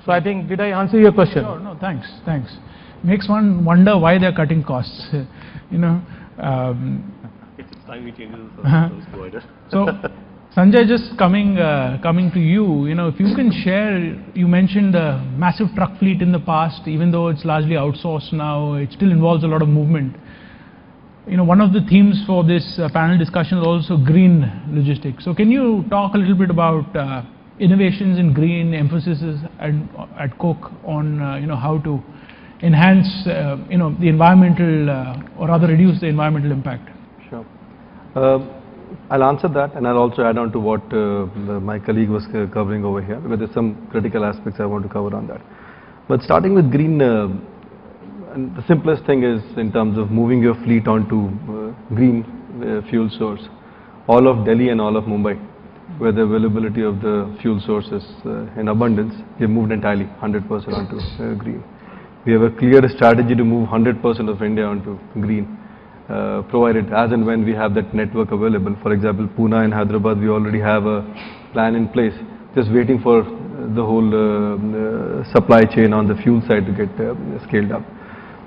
So I think, did I answer your question? No, thanks. Makes one wonder why they're cutting costs. It's time we change the service provider. So, Sanjay, just coming to you, if you can share, you mentioned a massive truck fleet in the past, even though it's largely outsourced now, it still involves a lot of movement. One of the themes for this panel discussion is also green logistics. So can you talk a little bit about innovations in green, emphasis at Coke on how to enhance the environmental or rather reduce the environmental impact? Sure. I'll answer that, and I'll also add on to what my colleague was covering over here, because there's some critical aspects I want to cover on that. But starting with green, and the simplest thing is in terms of moving your fleet onto green fuel source. All of Delhi and all of Mumbai, where the availability of the fuel source is in abundance, we have moved entirely 100% onto green. We have a clear strategy to move 100% of India onto green, provided as and when we have that network available. For example, Pune and Hyderabad, we already have a plan in place, just waiting for the whole supply chain on the fuel side to get scaled up.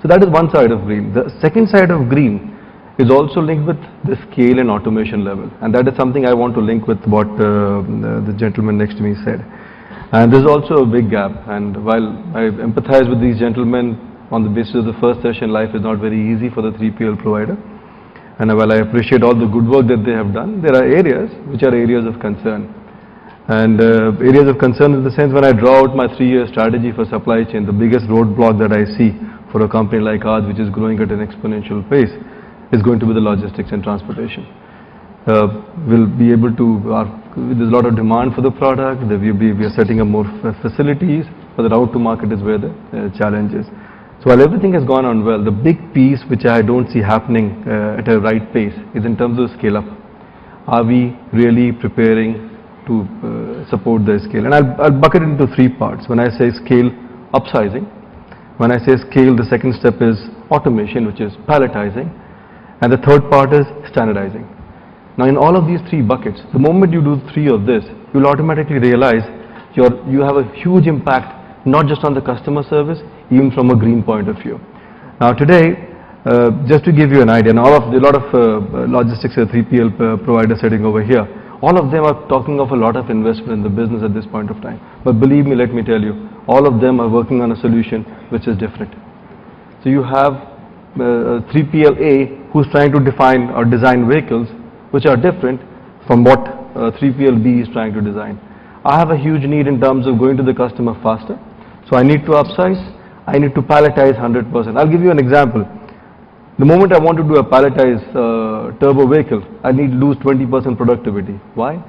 So that is one side of green. The second side of green is also linked with the scale and automation level, and that is something I want to link with what the gentleman next to me said. And there's also a big gap, and while I empathize with these gentlemen on the basis of the first session, life is not very easy for the 3PL provider, and while I appreciate all the good work that they have done, there are areas which are areas of concern. And areas of concern in the sense, when I draw out my 3-year strategy for supply chain, the biggest roadblock that I see for a company like ours, which is growing at an exponential pace, is going to be the logistics and transportation. We'll be able to, there's a lot of demand for the product, we are setting up more facilities, but the route to market is where the challenge is. So while everything has gone on well, the big piece which I don't see happening at a right pace is in terms of scale up. Are we really preparing to support the scale? And I'll bucket it into 3 parts. When I say scale, upsizing. When I say scale, the second step is automation, which is palletizing. And the third part is standardizing. Now in all of these 3 buckets, the moment you do 3 of this, you'll automatically realize you have a huge impact, not just on the customer service, even from a green point of view. Now today, just to give you an idea, now a lot of logistics 3PL providers sitting over here, all of them are talking of a lot of investment in the business at this point of time. But believe me, let me tell you, all of them are working on a solution which is different. So you have 3PL A who's trying to define or design vehicles which are different from what 3PL B is trying to design. I have a huge need in terms of going to the customer faster, so I need to upsize, I need to palletize 100%. I'll give you an example. The moment I want to do a palletized turbo vehicle, I need to lose 20% productivity. Why?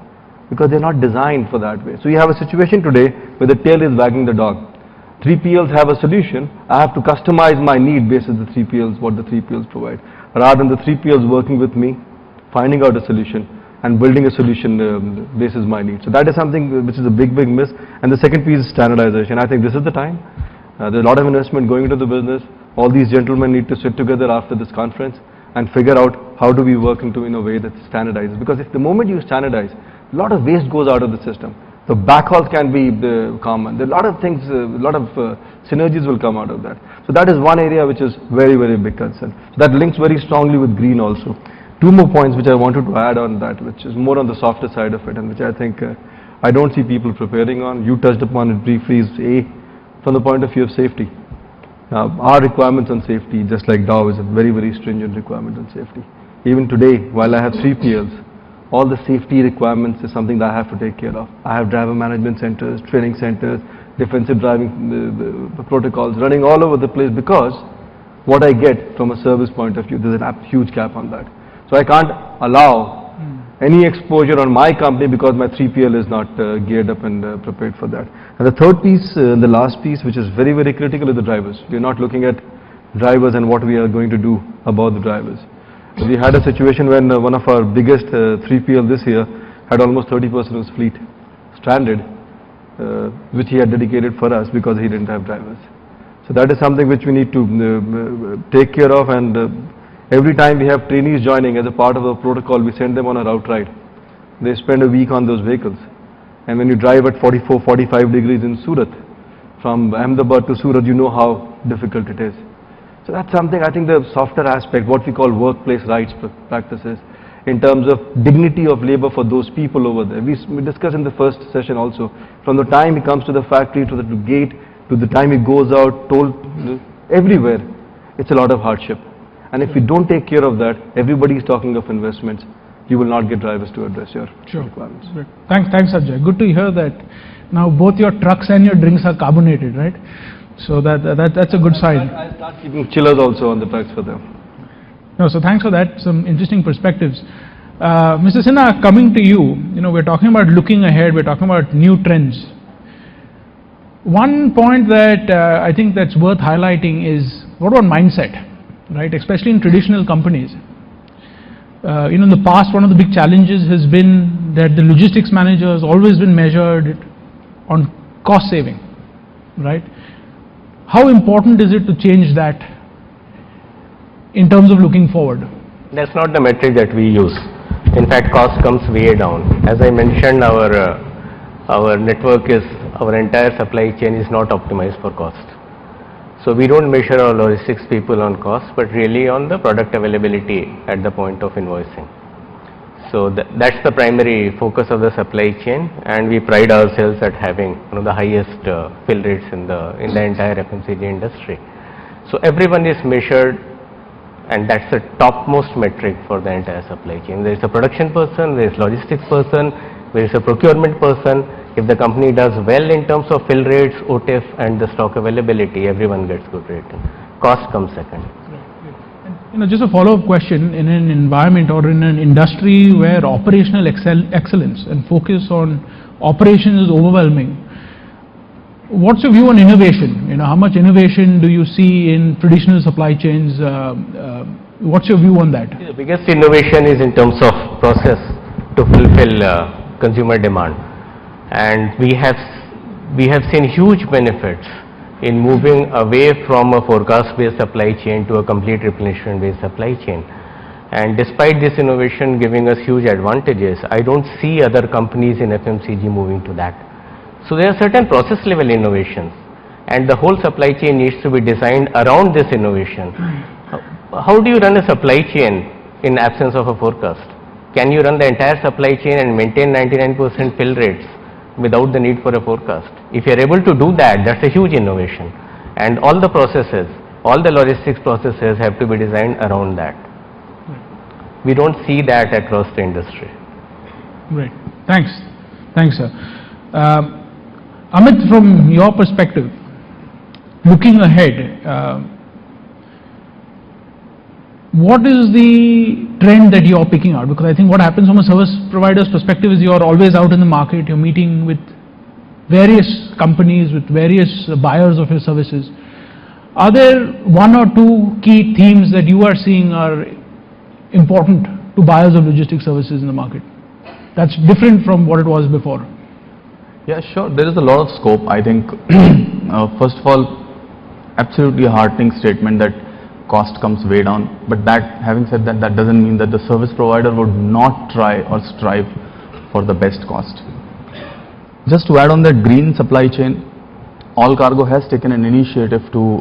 Because they're not designed for that way. So you have a situation today where the tail is wagging the dog. 3PLs have a solution, I have to customize my need based on the 3PLs, what the 3PLs provide, rather than the 3PLs working with me, finding out a solution and building a solution based on my needs. So that is something which is a big miss. And the second piece is standardization. I think this is the time. There's a lot of investment going into the business. All these gentlemen need to sit together after this conference and figure out how do we work in a way that standardizes. Because if the moment you standardize, a lot of waste goes out of the system. The backhauls can be common. There are a lot of things, a lot of synergies will come out of that. So that is one area which is very, very big concern. So that links very strongly with green also. 2 more points which I wanted to add on that, which is more on the softer side of it, and which I think I don't see people preparing on. You touched upon it briefly, is A, from the point of view of safety. Our requirements on safety, just like Dow, is a very, very stringent requirement on safety. Even today, while I have 3PLs, all the safety requirements is something that I have to take care of. I have driver management centers, training centers, defensive driving the protocols running all over the place, because what I get from a service point of view, there's a huge gap on that. So I can't allow any exposure on my company because my 3PL is not geared up and prepared for that. And the third piece, the last piece, which is very, very critical, is the drivers. We're not looking at drivers and what we are going to do about the drivers. We had a situation when one of our biggest 3PL this year had almost 30% of his fleet stranded, which he had dedicated for us because he didn't have drivers. So that is something which we need to take care of, and every time we have trainees joining as a part of a protocol, we send them on a route ride. They spend a week on those vehicles. And when you drive at 44, 45 degrees in Surat, from Ahmedabad to Surat, you know how difficult it is. So that's something, I think the softer aspect, what we call workplace rights practices, in terms of dignity of labor for those people over there. We discussed in the first session also, from the time he comes to the factory, to the gate, to the time he goes out, told everywhere, it's a lot of hardship. And if we don't take care of that, everybody is talking of investments, you will not get drivers to address your requirements. Great. Thanks Ajay. Good to hear that now both your trucks and your drinks are carbonated, right? So that's a good sign. I'll start keeping chillers also on the trucks for them. No, so thanks for that, some interesting perspectives. Mr. Sinha, coming to you, we're talking about looking ahead, we're talking about new trends. One point that I think that's worth highlighting is, what about mindset? Right, especially in traditional companies. In the past, one of the big challenges has been that the logistics manager has always been measured on cost saving, right? How important is it to change that in terms of looking forward? That's not the metric that we use. In fact, cost comes way down. As I mentioned, our network is, our entire supply chain is not optimized for cost. So we don't measure our logistics people on cost, but really on the product availability at the point of invoicing. So that's the primary focus of the supply chain, and we pride ourselves at having one of the highest fill rates in the entire FMCG industry. So everyone is measured, and that's the topmost metric for the entire supply chain. There is a production person, there is logistics person, there is a procurement person. If the company does well in terms of fill rates, OTIF, and the stock availability, everyone gets good rating. Cost comes second. Just a follow-up question. In an environment or in an industry where operational excellence and focus on operations is overwhelming, what's your view on innovation? How much innovation do you see in traditional supply chains? What's your view on that? The biggest innovation is in terms of process to fulfill consumer demand, and we have seen huge benefits in moving away from a forecast-based supply chain to a complete replenishment-based supply chain. And despite this innovation giving us huge advantages, I don't see other companies in FMCG moving to that. So there are certain process level innovations, and the whole supply chain needs to be designed around this innovation. How do you run a supply chain in absence of a forecast? Can you run the entire supply chain and maintain 99% fill rates without the need for a forecast? If you are able to do that, that's a huge innovation, and all the processes, all the logistics processes have to be designed around that. We don't see that across the industry. Great. Thanks sir. Amit, from your perspective, looking ahead, what is the trend that you are picking out? Because I think what happens from a service provider's perspective is you are always out in the market, you're meeting with various companies, with various buyers of your services. Are there one or two key themes that you are seeing are important to buyers of logistics services in the market that's different from what it was before? Yeah, sure. There is a lot of scope. I think, first of all, absolutely a heartening statement that cost comes way down. But that, having said that, that doesn't mean that the service provider would not try or strive for the best cost. Just to add on that green supply chain, All Cargo has taken an initiative to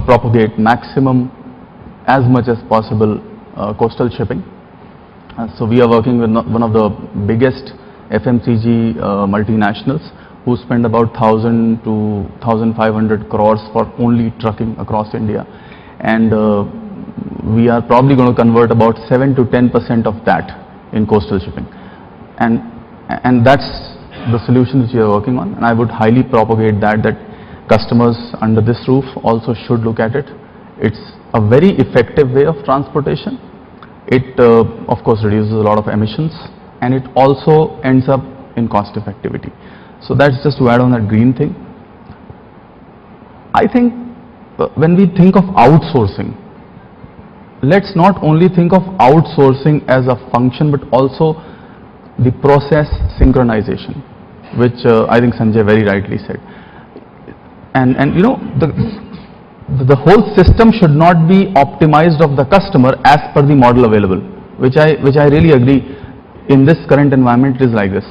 propagate maximum, as much as possible, coastal shipping. So we are working with one of the biggest FMCG multinationals who spend about 1,000 to 1,500 crores for only trucking across India, and we are probably going to convert about 7 to 10% of that in coastal shipping, and that's the solution which we are working on, and I would highly propagate that customers under this roof also should look at it. It's a very effective way of transportation. It of course reduces a lot of emissions, and it also ends up in cost effectivity. So that's just to add on that green thing. I think when we think of outsourcing, let's not only think of outsourcing as a function, but also the process synchronization, which I think Sanjay very rightly said. And the whole system should not be optimized of the customer as per the model available, which I really agree. In this current environment, it is like this.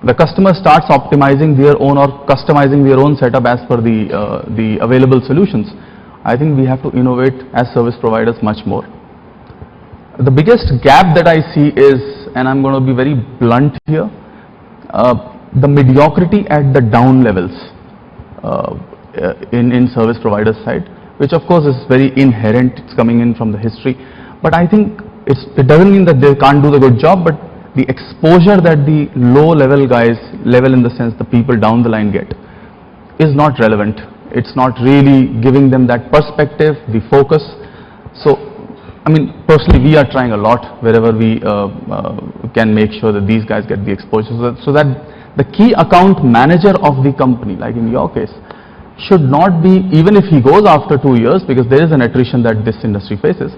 The customer starts optimizing their own or customizing their own setup as per the available solutions. I think we have to innovate as service providers much more. The biggest gap that I see is, and I'm going to be very blunt here, the mediocrity at the down levels in service provider side, which of course is very inherent. It's coming in from the history, but I think it doesn't mean that they can't do the good job, but the exposure that the low level guys, level in the sense the people down the line get, is not relevant. It's not really giving them that perspective, the focus. So, I mean, personally, we are trying a lot wherever we can make sure that these guys get the exposure, so that the key account manager of the company, like in your case, should not be, even if he goes after 2 years, because there is an attrition that this industry faces,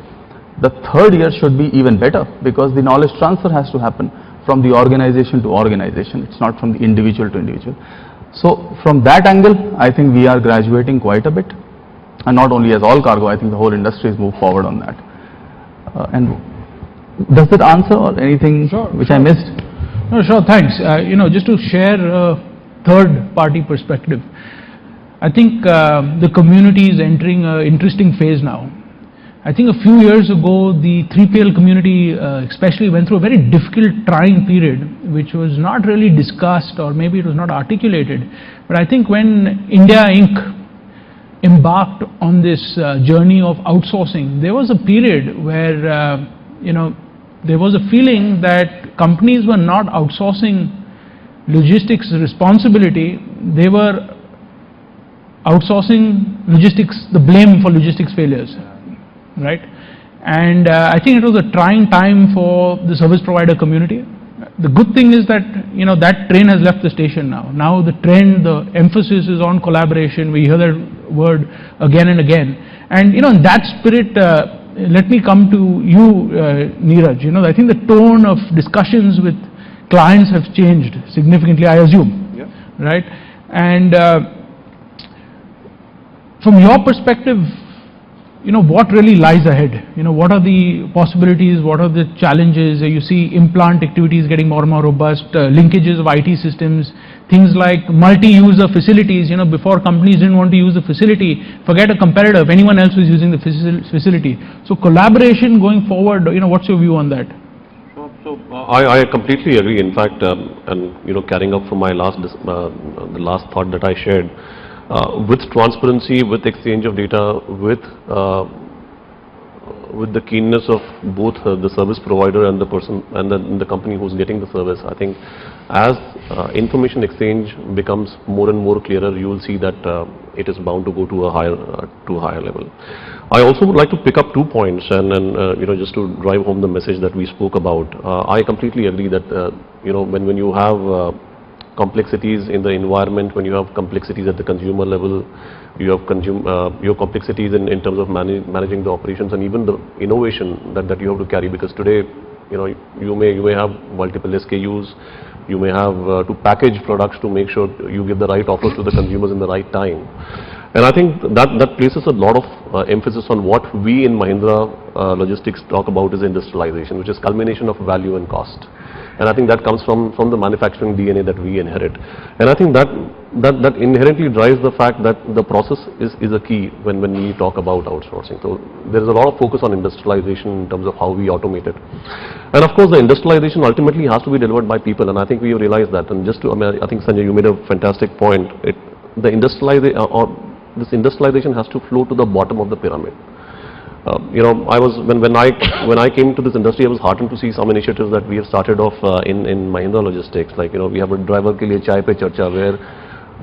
the third year should be even better, because the knowledge transfer has to happen from the organization to organization. It's not from the individual to individual. So from that angle, I think we are graduating quite a bit, and not only as All Cargo, I think the whole industry has moved forward on that. And does that answer or anything which I missed? No, sure, thanks. Just to share a third party perspective, I think the community is entering an interesting phase now. I think a few years ago, the 3PL community especially went through a very difficult, trying period, which was not really discussed, or maybe it was not articulated. But I think when India Inc. embarked on this journey of outsourcing, there was a period where, there was a feeling that companies were not outsourcing logistics responsibility, they were outsourcing logistics, the blame for logistics failures. Right, and I think it was a trying time for the service provider community. The good thing is that that train has left the station now. Now the trend, the emphasis is on collaboration. We hear that word again and again. And in that spirit, let me come to you, Neeraj. I think the tone of discussions with clients have changed significantly, I assume. Yeah. Right, and from your perspective, what really lies ahead? What are the possibilities? What are the challenges? You see implant activities getting more and more robust, linkages of IT systems, things like multi-user facilities. Before companies didn't want to use the facility, forget a competitor, if anyone else was using the facility. So collaboration going forward, what's your view on that? So I completely agree. In fact, and carrying up from my the last thought that I shared, with transparency, with exchange of data, with the keenness of both the service provider and the person and the company who's getting the service, I think as information exchange becomes more and more clearer, you will see that it is bound to go to a higher level. I also would like to pick up 2 points and just to drive home the message that we spoke about. I completely agree that when you have complexities in the environment, when you have complexities at the consumer level, you have complexities in terms of managing the operations and even the innovation that you have to carry, because today you may have multiple SKUs, you may have to package products to make sure you give the right offers to the consumers in the right time. And I think that places a lot of emphasis on what we in Mahindra Logistics talk about is industrialization, which is culmination of value and cost. And I think that comes from the manufacturing DNA that we inherit. And I think that inherently drives the fact that the process is a key when we talk about outsourcing. So there is a lot of focus on industrialization in terms of how we automate it. And of course, the industrialization ultimately has to be delivered by people. And I think we realize that. And just to, I think Sanjay, you made a fantastic point. This industrialization has to flow to the bottom of the pyramid. When I came to this industry, I was heartened to see some initiatives that we have started off in Mahindra Logistics. Like we have a driver ke liye chai pe charcha, where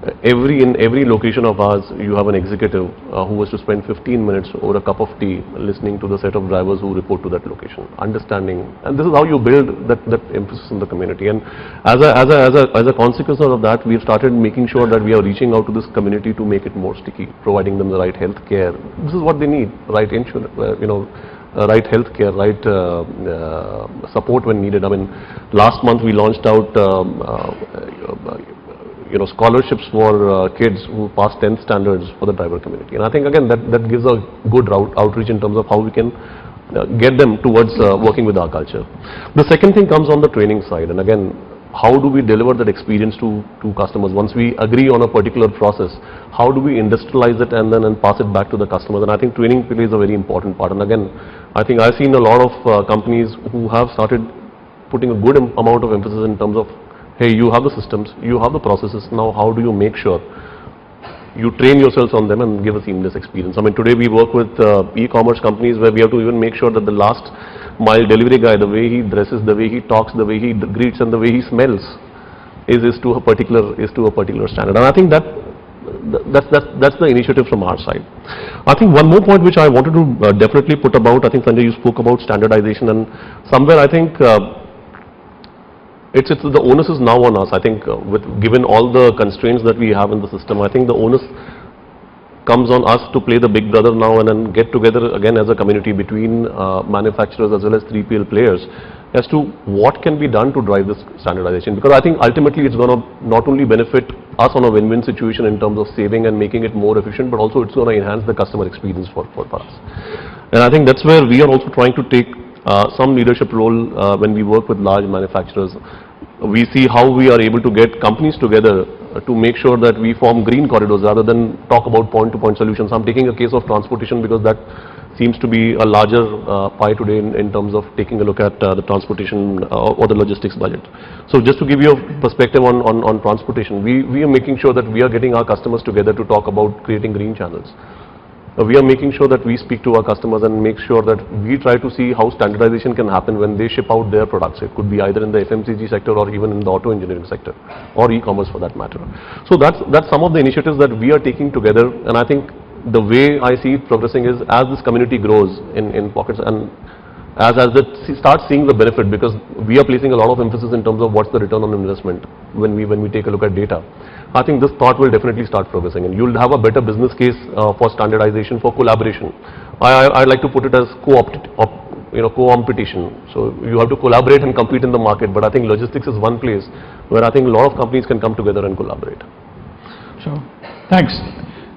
in every location of ours, you have an executive who was to spend 15 minutes over a cup of tea listening to the set of drivers who report to that location, understanding, and this is how you build that emphasis in the community. And as a consequence of that, we have started making sure that we are reaching out to this community to make it more sticky, providing them the right health care. This is what they need, right insurance, right health care, right support when needed. I mean, last month we launched out scholarships for kids who pass 10th standards for the driver community. And I think again that gives a good outreach in terms of how we can get them towards working with our culture. The second thing comes on the training side, and again, how do we deliver that experience to customers? Once we agree on a particular process, how do we industrialize it and then pass it back to the customers? And I think training plays a very important part. And again, I think I've seen a lot of companies who have started putting a good amount of emphasis in terms of, hey, you have the systems, you have the processes, now how do you make sure you train yourselves on them and give a seamless experience? I mean, today we work with e-commerce companies where we have to even make sure that the last mile delivery guy, the way he dresses, the way he talks, the way he greets and the way he smells is to a particular standard. And I think that's the initiative from our side. I think one more point which I wanted to definitely put about, I think Sanjay, you spoke about standardization, and somewhere I think it's the onus is now on us. I think given all the constraints that we have in the system, I think the onus comes on us to play the big brother now and then get together again as a community between manufacturers as well as 3PL players as to what can be done to drive this standardization. Because I think ultimately it's going to not only benefit us on a win-win situation in terms of saving and making it more efficient, but also it's going to enhance the customer experience for us. And I think that's where we are also trying to take some leadership role when we work with large manufacturers. We see how we are able to get companies together to make sure that we form green corridors rather than talk about point-to-point solutions. I'm taking a case of transportation because that seems to be a larger pie today in terms of taking a look at the transportation or the logistics budget. So just to give you a perspective on transportation, we are making sure that we are getting our customers together to talk about creating green channels. We are making sure that we speak to our customers and make sure that we try to see how standardization can happen when they ship out their products. It could be either in the FMCG sector or even in the auto engineering sector or e-commerce for that matter. So that's some of the initiatives that we are taking together, and I think the way I see it progressing is as this community grows in pockets and as it starts seeing the benefit, because we are placing a lot of emphasis in terms of what's the return on investment when we take a look at data. I think this thought will definitely start progressing, and you'll have a better business case for standardization, for collaboration. I like to put it as co-competition. So you have to collaborate and compete in the market, but I think logistics is one place where I think a lot of companies can come together and collaborate. Sure. Thanks.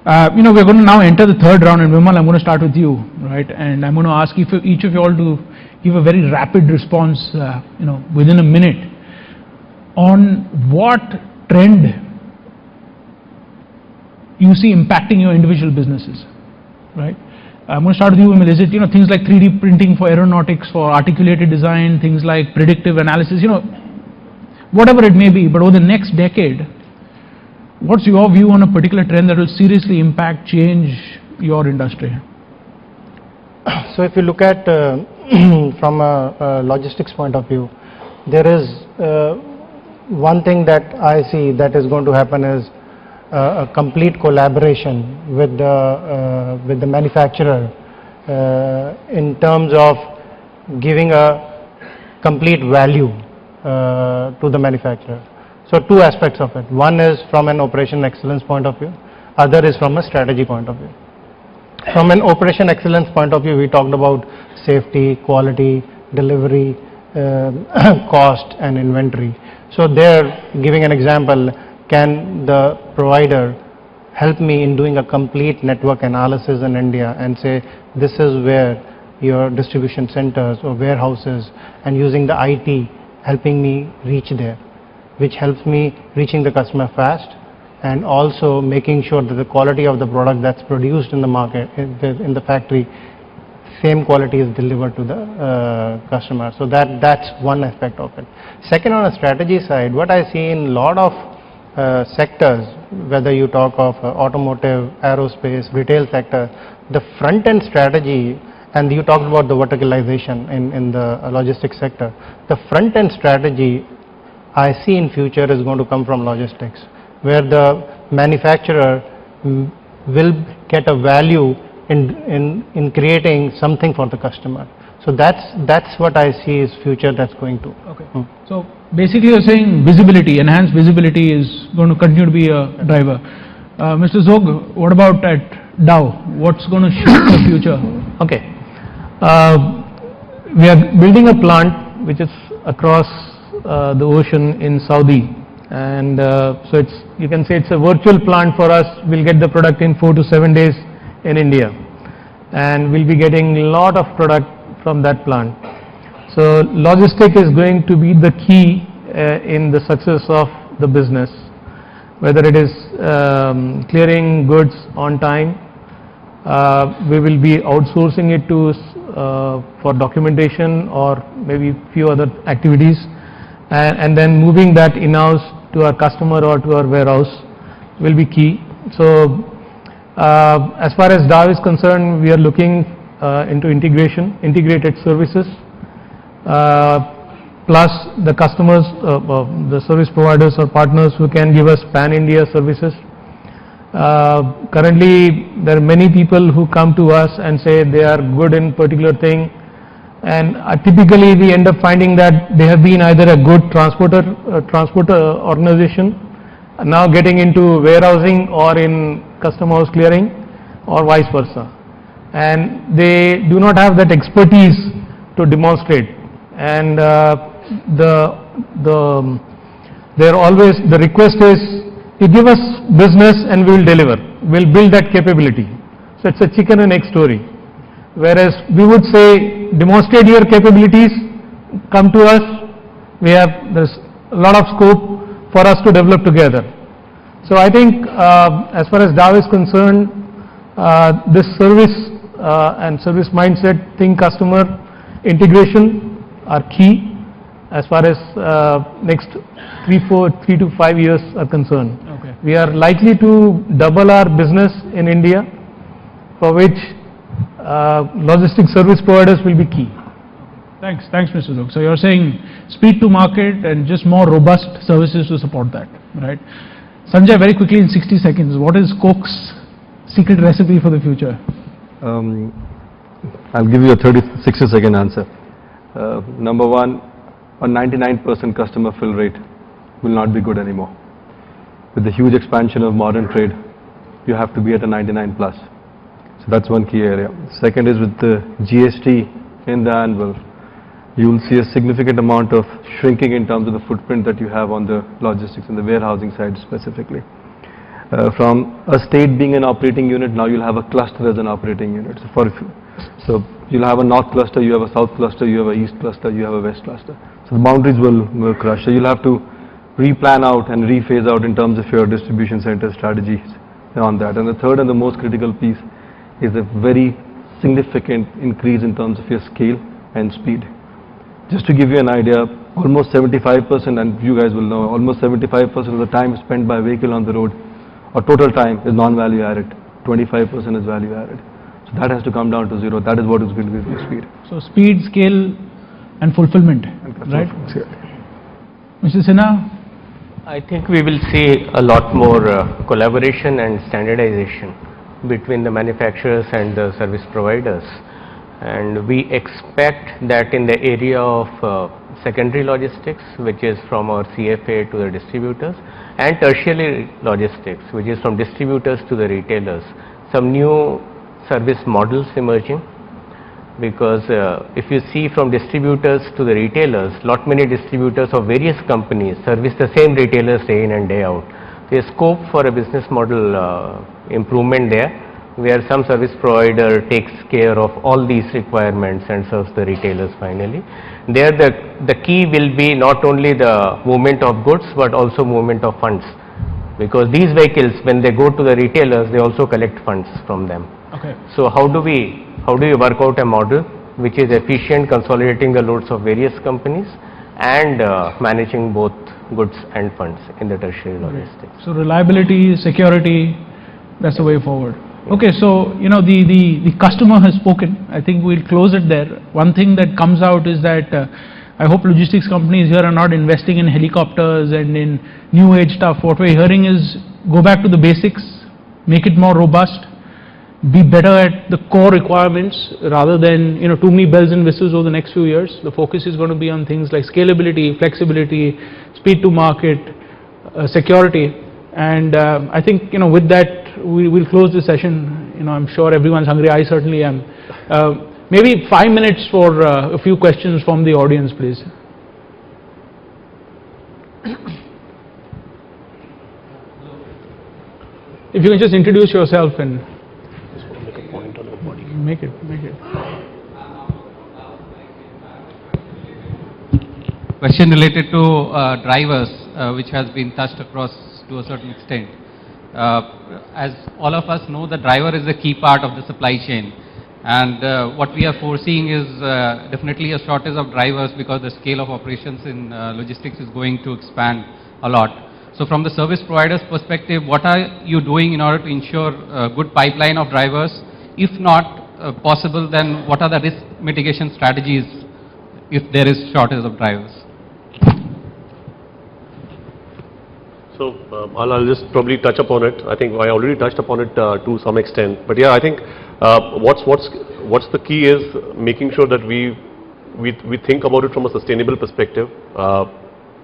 We're going to now enter the third round, and Vimal, I'm going to start with you, right? And I'm going to ask each of you all to give a very rapid response, within a minute, on what trend you see impacting your individual businesses, right? I'm going to start with you, Vimal. Is it, things like 3D printing for aeronautics, for articulated design, things like predictive analysis, whatever it may be, but over the next decade, what's your view on a particular trend that will seriously impact, change your industry? So if you look at from a logistics point of view, there is one thing that I see that is going to happen is a complete collaboration with the manufacturer in terms of giving a complete value to the manufacturer. So two aspects of it. One is from an operation excellence point of view, other is from a strategy point of view. From an operation excellence point of view, we talked about safety, quality, delivery, cost and inventory. So there, giving an example, can the provider help me in doing a complete network analysis in India and say this is where your distribution centers or warehouses, and using the IT helping me reach there, which helps me reaching the customer fast and also making sure that the quality of the product that's produced in the market, in the factory, same quality is delivered to the customer. So that's one aspect of it. Second, on a strategy side, what I see in a lot of sectors, whether you talk of automotive, aerospace, retail sector, the front-end strategy, and you talked about the verticalization in the logistics sector, the front-end strategy I see in future is going to come from logistics, where the manufacturer will get a value in creating something for the customer. So that's what I see is future that's going to. Okay. So basically you're saying visibility, enhanced visibility is going to continue to be a driver. Mr. Zog, what about at Dow? What's going to shape the future? Okay. We are building a plant which is across the ocean in Saudi, and so you can say it's a virtual plant for us. We'll get the product in 4 to 7 days in India, and we'll be getting a lot of product from that plant. So logistics is going to be the key in the success of the business, whether it is clearing goods on time. We will be outsourcing it to for documentation or maybe few other activities, and then moving that in-house to our customer or to our warehouse will be key. So as far as Dow is concerned, we are looking into integrated services, plus the customers, the service providers or partners who can give us pan-India services. Currently there are many people who come to us and say they are good in particular thing, and typically we end up finding that they have been either a good transporter organization, now getting into warehousing or in custom house clearing, or vice versa, and they do not have that expertise to demonstrate, and the request is, you give us business and we will deliver, we'll build that capability. So it's a chicken and egg story, whereas we would say demonstrate your capabilities, come to us, there's a lot of scope for us to develop together. So I think as far as Dow is concerned, this service and service mindset, think customer, integration are key as far as next 3 to 5 years are concerned. Okay. We are likely to double our business in India, for which logistics service providers will be key. Thanks, Mr. Lok. So you're saying speed to market and just more robust services to support that, right? Sanjay, very quickly in 60 seconds, what is Coke's secret recipe for the future? I'll give you a 60-second answer. Number one, a 99% customer fill rate will not be good anymore. With the huge expansion of modern trade, you have to be at a 99 plus. So that's one key area. Second is with the GST in the anvil, you will see a significant amount of shrinking in terms of the footprint that you have on the logistics and the warehousing side specifically. From a state being an operating unit, now you'll have a cluster as an operating unit. So you'll have a north cluster, you have a south cluster, you have a east cluster, you have a west cluster. So the boundaries will crush. So you'll have to replan out and rephase out in terms of your distribution center strategies on that. And the third and the most critical piece is a very significant increase in terms of your scale and speed. Just to give you an idea, almost 75%, and you guys will know, almost 75% of the time spent by vehicle on the road, or total time, is non-value added. 25% is value added. So that has to come down to zero. That is what is going to give you speed. So speed, scale and fulfillment, right? Mr. Sinha? I think we will see a lot more collaboration and standardization between the manufacturers and the service providers. And we expect that in the area of secondary logistics, which is from our CFA to the distributors, and tertiary logistics, which is from distributors to the retailers, some new service models emerging. Because if you see from distributors to the retailers, lot many distributors of various companies service the same retailers day in and day out. There is scope for a business model improvement there, where some service provider takes care of all these requirements and serves the retailers finally. There the key will be not only the movement of goods but also movement of funds, because these vehicles, when they go to the retailers, they also collect funds from them. Okay. So how do we work out a model which is efficient, consolidating the loads of various companies and managing both goods and funds in the tertiary logistics? So reliability, security, that's the way forward. Okay, so the customer has spoken. I think we'll close it there. One thing that comes out is that I hope logistics companies here are not investing in helicopters and in new age stuff. What we're hearing is go back to the basics, make it more robust, be better at the core requirements rather than too many bells and whistles over the next few years. The focus is going to be on things like scalability, flexibility, speed to market, security, and I think with that we'll close the session. I'm sure everyone's hungry. I certainly am. Maybe 5 minutes for a few questions from the audience, please. If you can just introduce yourself and make it. Question related to drivers, which has been touched across to a certain extent. As all of us know, the driver is a key part of the supply chain, and what we are foreseeing is definitely a shortage of drivers because the scale of operations in logistics is going to expand a lot. So from the service provider's perspective, what are you doing in order to ensure a good pipeline of drivers? If not possible, then what are the risk mitigation strategies if there is shortage of drivers? So I'll just probably touch upon it. I think I already touched upon it to some extent. But yeah, I think what's the key is making sure that we think about it from a sustainable perspective.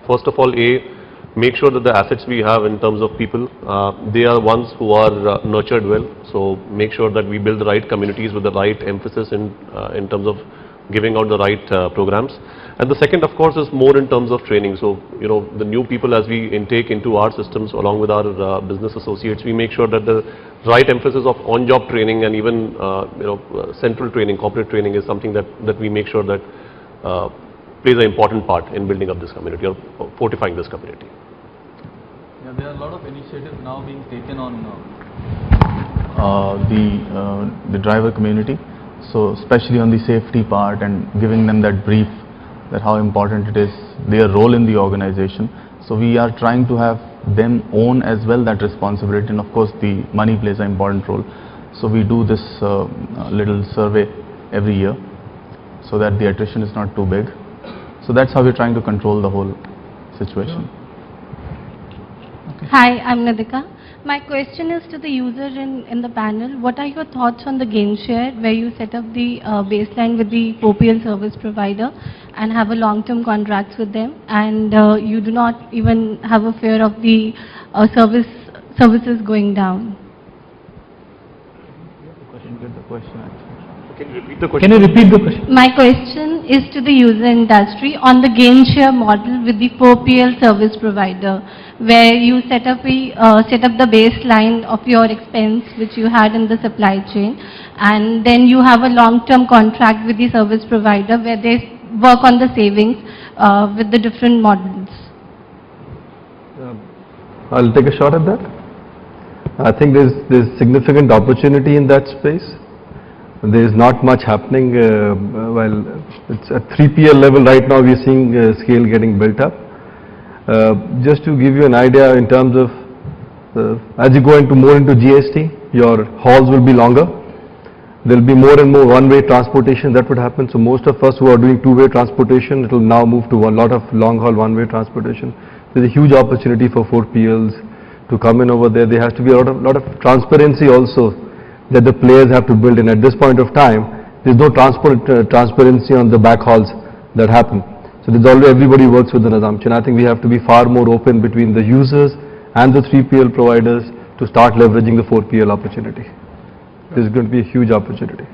First of all, make sure that the assets we have in terms of people, they are ones who are nurtured well. So make sure that we build the right communities with the right emphasis in terms of giving out the right programs. And the second, of course, is more in terms of training. So, the new people as we intake into our systems along with our business associates, we make sure that the right emphasis of on-job training and even, central training, corporate training is something that we make sure that plays an important part in building up this community or fortifying this community. Yeah, there are a lot of initiatives now being taken on the driver community. So especially on the safety part and giving them that brief that how important it is, their role in the organization. So we are trying to have them own as well that responsibility, and of course the money plays an important role. So we do this little survey every year so that the attrition is not too big. So that's how we're trying to control the whole situation. Hi, I'm Nadika. My question is to the user in the panel. What are your thoughts on the gain share, where you set up the baseline with the 4PL service provider and have a long-term contracts with them, and you do not even have a fear of the services going down? Can you repeat the question? Can you repeat the question? My question is to the user industry on the gain share model with the 4PL service provider, where you set up the baseline of your expense which you had in the supply chain, and then you have a long-term contract with the service provider where they work on the savings with the different models. I'll take a shot at that. I think there's significant opportunity in that space. There is not much happening. While it's at 3PL level right now, we're seeing scale getting built up. Just to give you an idea in terms of as you go more into GST, your hauls will be longer. There will be more and more one-way transportation that would happen. So most of us who are doing two-way transportation, it will now move to a lot of long-haul one-way transportation. There's a huge opportunity for 4PLs to come in over there. There has to be a lot of transparency also that the players have to build in. At this point of time, there's no transparency on the backhauls that happen. So there's always, everybody works with an assumption. I think we have to be far more open between the users and the 3PL providers to start leveraging the 4PL opportunity. There's going to be a huge opportunity.